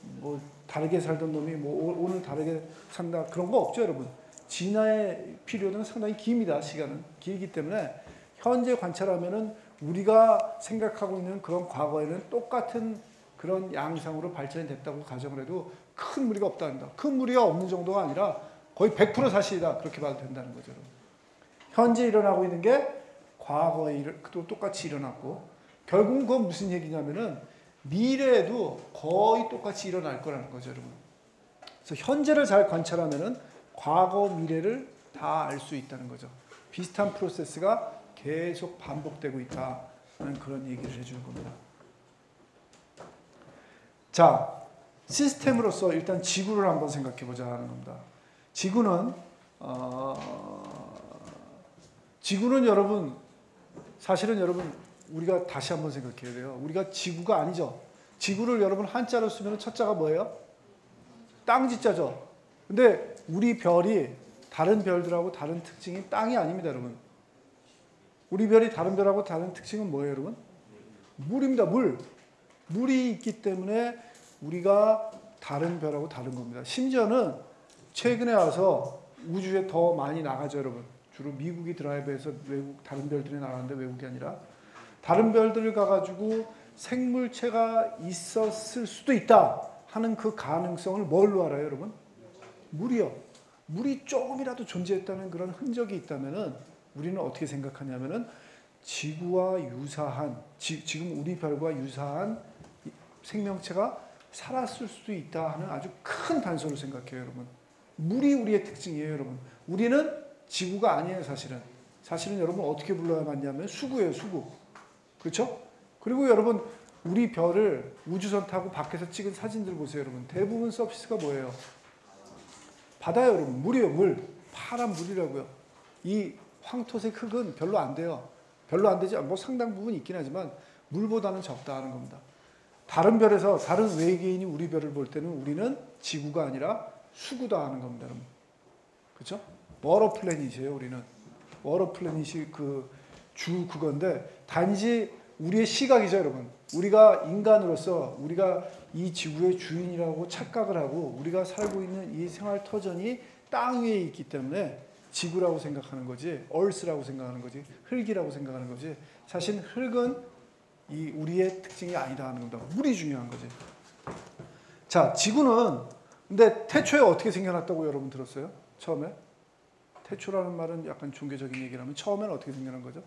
다르게 살던 놈이 뭐 오늘 다르게 산다 그런 거 없죠, 여러분. 진화의 피리오드는 상당히 깁니다. 시간은 길기 때문에 현재 관찰하면은 우리가 생각하고 있는 그런 과거에는 똑같은 그런 양상으로 발전이 됐다고 가정을 해도 큰 무리가 없다는 큰 무리가 없는 정도가 아니라 거의 100% 사실이다. 그렇게 봐도 된다는 거죠. 현재 일어나고 있는 게 과거에 또 똑같이 일어났고 결국은 그건 무슨 얘기냐면은 미래에도 거의 똑같이 일어날 거라는 거죠, 여러분. 그래서 현재를 잘 관찰하면은 과거, 미래를 다 알 수 있다는 거죠. 비슷한 프로세스가 계속 반복되고 있다는 그런 얘기를 해주는 겁니다. 자, 시스템으로서 일단 지구를 한번 생각해 보자 하는 겁니다. 지구는 여러분, 사실은 여러분, 우리가 다시 한번 생각해야 돼요. 우리가 지구가 아니죠. 지구를 여러분 한자로 쓰면 첫 자가 뭐예요? 땅지자죠. 근데 우리 별이 다른 별들하고 다른 특징이 땅이 아닙니다, 여러분. 우리 별이 다른 별하고 다른 특징은 뭐예요, 여러분? 물입니다, 물. 물이 있기 때문에 우리가 다른 별하고 다른 겁니다. 심지어는 최근에 와서 우주에 더 많이 나가죠, 여러분. 주로 미국이 드라이브해서 외국 다른 별들이 나가는데 외국이 아니라 다른 별들을 가가지고 생물체가 있었을 수도 있다 하는 그 가능성을 뭘로 알아요, 여러분? 물이요. 물이 조금이라도 존재했다는 그런 흔적이 있다면은 우리는 어떻게 생각하냐면은 지구와 유사한 지금 우리 별과 유사한 생명체가 살았을 수도 있다 하는 아주 큰 단서로 생각해요, 여러분. 물이 우리의 특징이에요, 여러분. 우리는 지구가 아니에요, 사실은. 사실은 여러분 어떻게 불러야 맞냐면 수구예요, 수구. 그렇죠? 그리고 여러분 우리 별을 우주선 타고 밖에서 찍은 사진들 보세요, 여러분. 대부분 서피스가 뭐예요? 바다요, 여러분. 물이에요, 물. 파란 물이라고요. 이 황토색 흙은 별로 안 돼요. 별로 안 되지. 뭐 상당 부분 있긴 하지만 물보다는 적다 하는 겁니다. 다른 별에서 다른 외계인이 우리 별을 볼 때는 우리는 지구가 아니라 수구다 하는 겁니다, 여러분. 그렇죠? 워러 플래닛이에요, 우리는. 워러 플래닛이 그건데 단지 우리의 시각이죠, 여러분. 우리가 인간으로서 우리가 이 지구의 주인이라고 착각을 하고 우리가 살고 있는 이 생활 터전이 땅 위에 있기 때문에 지구라고 생각하는 거지, 얼스라고 생각하는 거지, 흙이라고 생각하는 거지. 사실 흙은 이 우리의 특징이 아니다 하는 겁니다. 물이 중요한 거지. 자, 지구는 근데 태초에 어떻게 생겨났다고 여러분 들었어요? 처음에? 태초라는 말은 약간 종교적인 얘기라면 처음에는 어떻게 생겨난 거죠?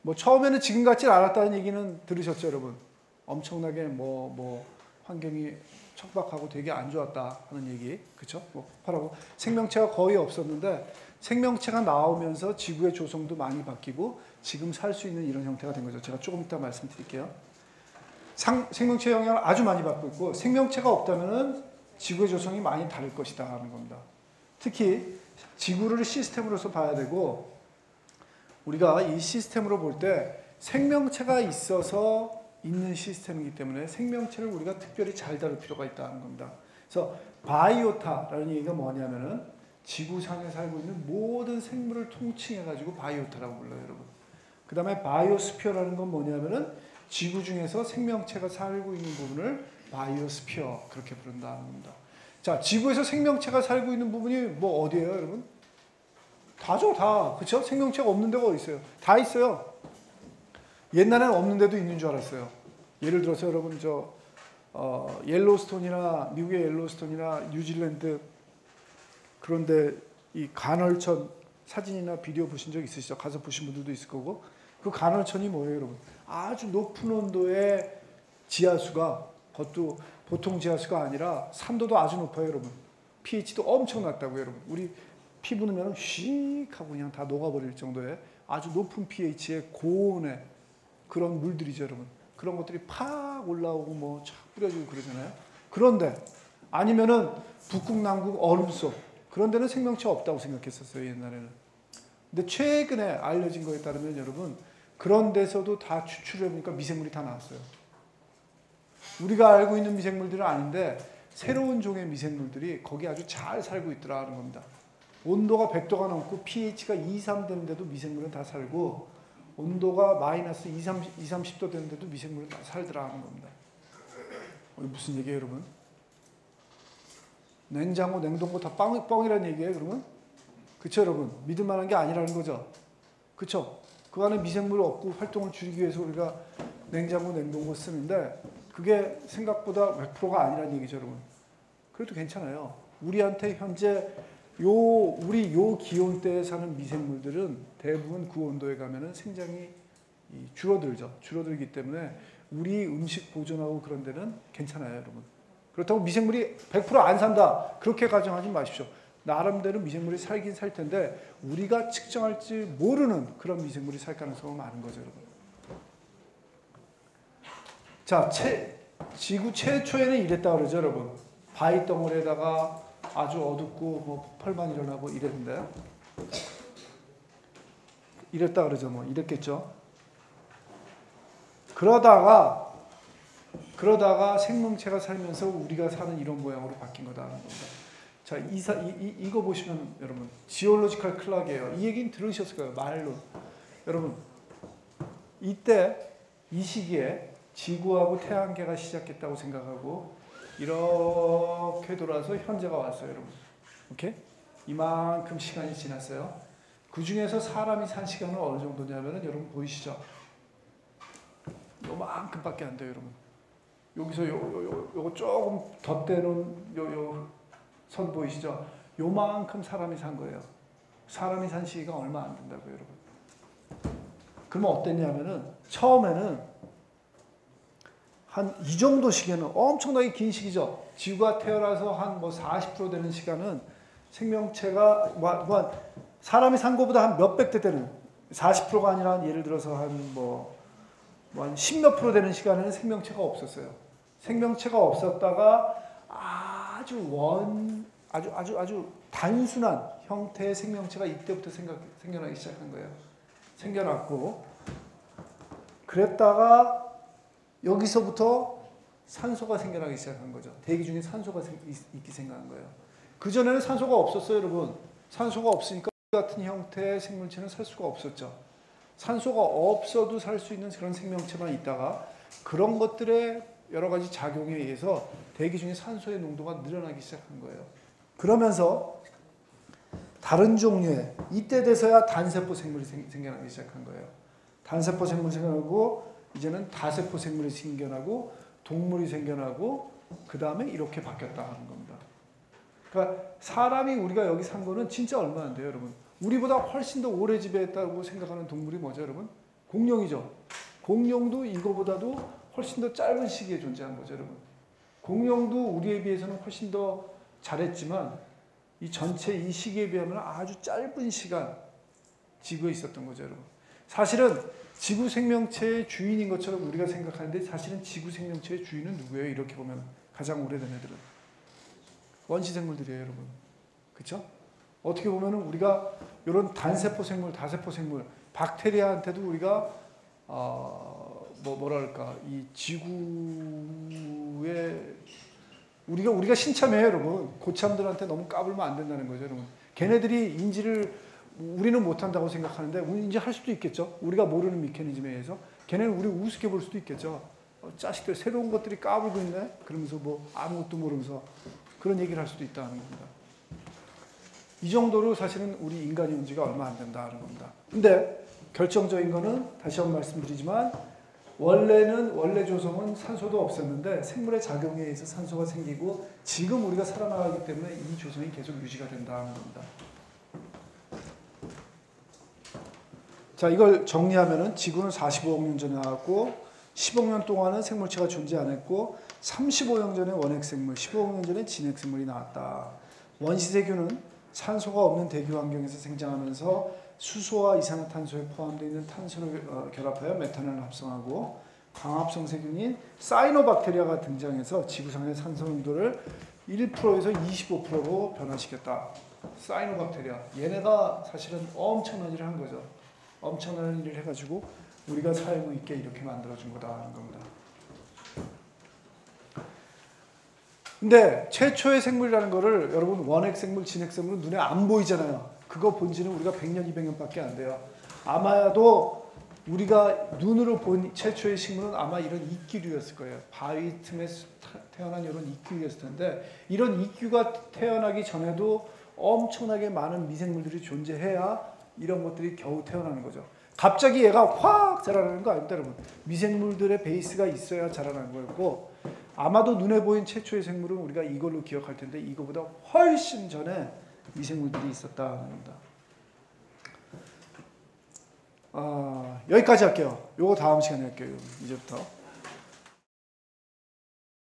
뭐 처음에는 지금 같지 않았다는 얘기는 들으셨죠, 여러분? 엄청나게 뭐 환경이 척박하고 되게 안 좋았다 하는 얘기, 그렇죠? 뭐 폭발하고 생명체가 거의 없었는데 생명체가 나오면서 지구의 조성도 많이 바뀌고 지금 살 수 있는 이런 형태가 된 거죠. 제가 조금 이따 말씀드릴게요. 생명체 영향을 아주 많이 받고 있고 생명체가 없다면은 지구의 조성이 많이 다를 것이다 하는 겁니다. 특히 지구를 시스템으로서 봐야 되고 우리가 이 시스템으로 볼 때 생명체가 있어서 있는 시스템이기 때문에 생명체를 우리가 특별히 잘 다룰 필요가 있다는 겁니다. 그래서 바이오타라는 얘기가 뭐냐면은 지구상에 살고 있는 모든 생물을 통칭해가지고 바이오타라고 불러요, 여러분. 그 다음에 바이오스피어라는 건 뭐냐면은 지구 중에서 생명체가 살고 있는 부분을 바이오스피어 그렇게 부른다는 겁니다. 자, 지구에서 생명체가 살고 있는 부분이 뭐 어디예요, 여러분? 다죠, 다. 그렇죠? 생명체가 없는 데가 어디 있어요? 다 있어요. 옛날에는 없는 데도 있는 줄 알았어요. 예를 들어서 여러분 옐로스톤이나 미국의 옐로스톤이나 뉴질랜드 그런데 이 간헐천 사진이나 비디오 보신 적 있으시죠? 가서 보신 분들도 있을 거고. 그 간헐천이 뭐예요, 여러분? 아주 높은 온도의 지하수가 그것도 보통 지하수가 아니라 산도도 아주 높아요, 여러분. pH도 엄청 낮다고요, 여러분. 우리 피부 넣으면 휙 하고 그냥 다 녹아버릴 정도의 아주 높은 pH의 고온의 그런 물들이죠, 여러분. 그런 것들이 팍 올라오고 뭐 쫙 뿌려지고 그러잖아요. 그런데 아니면은 북극, 남극, 얼음 속 그런 데는 생명체 없다고 생각했었어요, 옛날에는. 근데 최근에 알려진 거에 따르면 여러분 그런 데서도 다 추출해 보니까 미생물이 다 나왔어요. 우리가 알고 있는 미생물들은 아닌데 새로운 종의 미생물들이 거기 아주 잘 살고 있더라는 겁니다. 온도가 100도가 넘고 pH가 2, 3 되는데도 미생물은 다 살고 온도가 마이너스 2, 30도 되는데도 미생물은 다 살더라는 겁니다. 무슨 얘기예요, 여러분? 냉장고, 냉동고 다 뻥이라는 얘기예요, 그러면? 그쵸, 여러분? 믿을 만한 게 아니라는 거죠. 그쵸? 그 안에 미생물 없고 활동을 줄이기 위해서 우리가 냉장고, 냉동고 쓰는데 그게 생각보다 100%가 아니라는 얘기죠, 여러분. 그래도 괜찮아요. 우리한테 현재 우리 요 기온대에 사는 미생물들은 대부분 그 온도에 가면은 생장이 줄어들죠. 줄어들기 때문에 우리 음식 보존하고 그런 데는 괜찮아요, 여러분. 그렇다고 미생물이 100%안 산다. 그렇게 가정하지 마십시오. 나름대로 미생물이 살긴 살 텐데 우리가 측정할지 모르는 그런 미생물이 살 가능성은 많은 거죠, 여러분. 자, 지구 최초에는 이랬다 그러죠, 여러분. 바위 덩어리에다가 아주 어둡고 뭐 폭발만 일어나고 이랬는데 이랬다 그러죠, 뭐 이랬겠죠. 그러다가 생명체가 살면서 우리가 사는 이런 모양으로 바뀐 거다라는 겁니다. 자, 이거 보시면 여러분 지올로지컬 클락이에요. 이 얘기는 들으셨을 거예요, 말로. 여러분 이때 이 시기에 지구하고 태양계가 시작했다고 생각하고 이렇게 돌아서 현재가 왔어요, 여러분. 오케이? 이만큼 시간이 지났어요. 그 중에서 사람이 산 시간은 어느 정도냐면은 여러분 보이시죠? 요만큼밖에 안 돼요, 여러분. 여기서 요거 조금 덧대는 요 선 보이시죠? 요만큼 사람이 산 거예요. 사람이 산 시기가 얼마 안 된다고요, 여러분. 그러면 어땠냐면은 처음에는 한 이 정도 시기에는 엄청나게 긴 시기죠. 지구가 태어나서 한 뭐 40% 되는 시간은 생명체가 사람이 산 것보다 한 몇백 대 되는 40%가 아니라 예를 들어서 한 한 10몇 프로 되는 시간에는 생명체가 없었어요. 생명체가 없었다가 아주 단순한 형태의 생명체가 이때부터 생겨나기 시작한 거예요. 생겨났고 그랬다가 여기서부터 산소가 생겨나기 시작한 거죠. 대기 중에 산소가 있기 생각한 거예요. 그전에는 산소가 없었어요, 여러분. 산소가 없으니까 같은 형태의 생물체는 살 수가 없었죠. 산소가 없어도 살 수 있는 그런 생명체만 있다가 그런 것들의 여러 가지 작용에 의해서 대기 중에 산소의 농도가 늘어나기 시작한 거예요. 그러면서 다른 종류의 이때 돼서야 단세포 생물이 생겨나기 시작한 거예요. 단세포 생물이 생겨나고 이제는 다세포 생물이 생겨나고 동물이 생겨나고 그 다음에 이렇게 바뀌었다 하는 겁니다. 그러니까 사람이 우리가 여기 산 거는 진짜 얼마 안 돼요, 여러분. 우리보다 훨씬 더 오래 지배했다고 생각하는 동물이 뭐죠, 여러분? 공룡이죠. 공룡도 이거보다도 훨씬 더 짧은 시기에 존재한 거죠, 여러분. 공룡도 우리에 비해서는 훨씬 더 잘했지만 이 전체 이 시기에 비하면 아주 짧은 시간 지구에 있었던 거죠, 여러분. 사실은 지구 생명체의 주인인 것처럼 우리가 생각하는데 사실은 지구 생명체의 주인은 누구예요? 이렇게 보면 가장 오래된 애들은 원시 생물들이에요, 여러분. 그렇죠? 어떻게 보면은 우리가 이런 단세포 생물, 다세포 생물, 박테리아한테도 우리가 뭐랄까 이 지구의 우리가 신참해요, 여러분. 고참들한테 너무 까불면 안 된다는 거죠, 여러분. 걔네들이 인지를 우리는 못한다고 생각하는데 우리 인지할 수도 있겠죠. 우리가 모르는 메커니즘에 의해서. 걔네는 우리 우습게 볼 수도 있겠죠. 자식들 새로운 것들이 까불고 있네? 그러면서 뭐 아무것도 모르면서 그런 얘기를 할 수도 있다는 겁니다. 이 정도로 사실은 우리 인간의 인지가 얼마 안 된다는 겁니다. 근데 결정적인 거는 다시 한번 말씀드리지만 원래 조성은 산소도 없었는데 생물의 작용에 의해서 산소가 생기고 지금 우리가 살아나가기 때문에 이 조성이 계속 유지가 된다는 겁니다. 자, 이걸 정리하면은 지구는 45억 년 전에 나왔고 10억 년 동안은 생물체가 존재 안 했고 35억 년 전에 원핵생물, 15억 년 전에 진핵생물이 나왔다. 원시세균은 산소가 없는 대기 환경에서 생장하면서 수소와 이산화탄소에 포함되어 있는 탄소를 결합하여 메탄을 합성하고 광합성 세균인 사이노박테리아가 등장해서 지구상의 산소 농도를 1%에서 25%로 변화시켰다. 사이노박테리아. 얘네가 사실은 엄청난 일을 한 거죠. 엄청난 일을 해가지고 우리가 살고 있게 이렇게 만들어준 거다 하는 겁니다. 근데 최초의 생물이라는 거를 여러분 원핵생물, 진핵생물은 눈에 안 보이잖아요. 그거 본 지는 우리가 100년, 200년밖에 안 돼요. 아마도 우리가 눈으로 본 최초의 식물은 아마 이런 이끼류였을 거예요. 바위 틈에 태어난 이런 이끼류였을 텐데 이런 이끼가 태어나기 전에도 엄청나게 많은 미생물들이 존재해야 이런 것들이 겨우 태어나는 거죠. 갑자기 얘가 확 자라나는 거 아닙니다, 여러분. 미생물들의 베이스가 있어야 자라나는 거였고 아마도 눈에 보인 최초의 생물은 우리가 이걸로 기억할 텐데 이거보다 훨씬 전에 미생물들이 있었다는 겁니다. 여기까지 할게요. 요거 다음 시간에 할게요. 이제부터.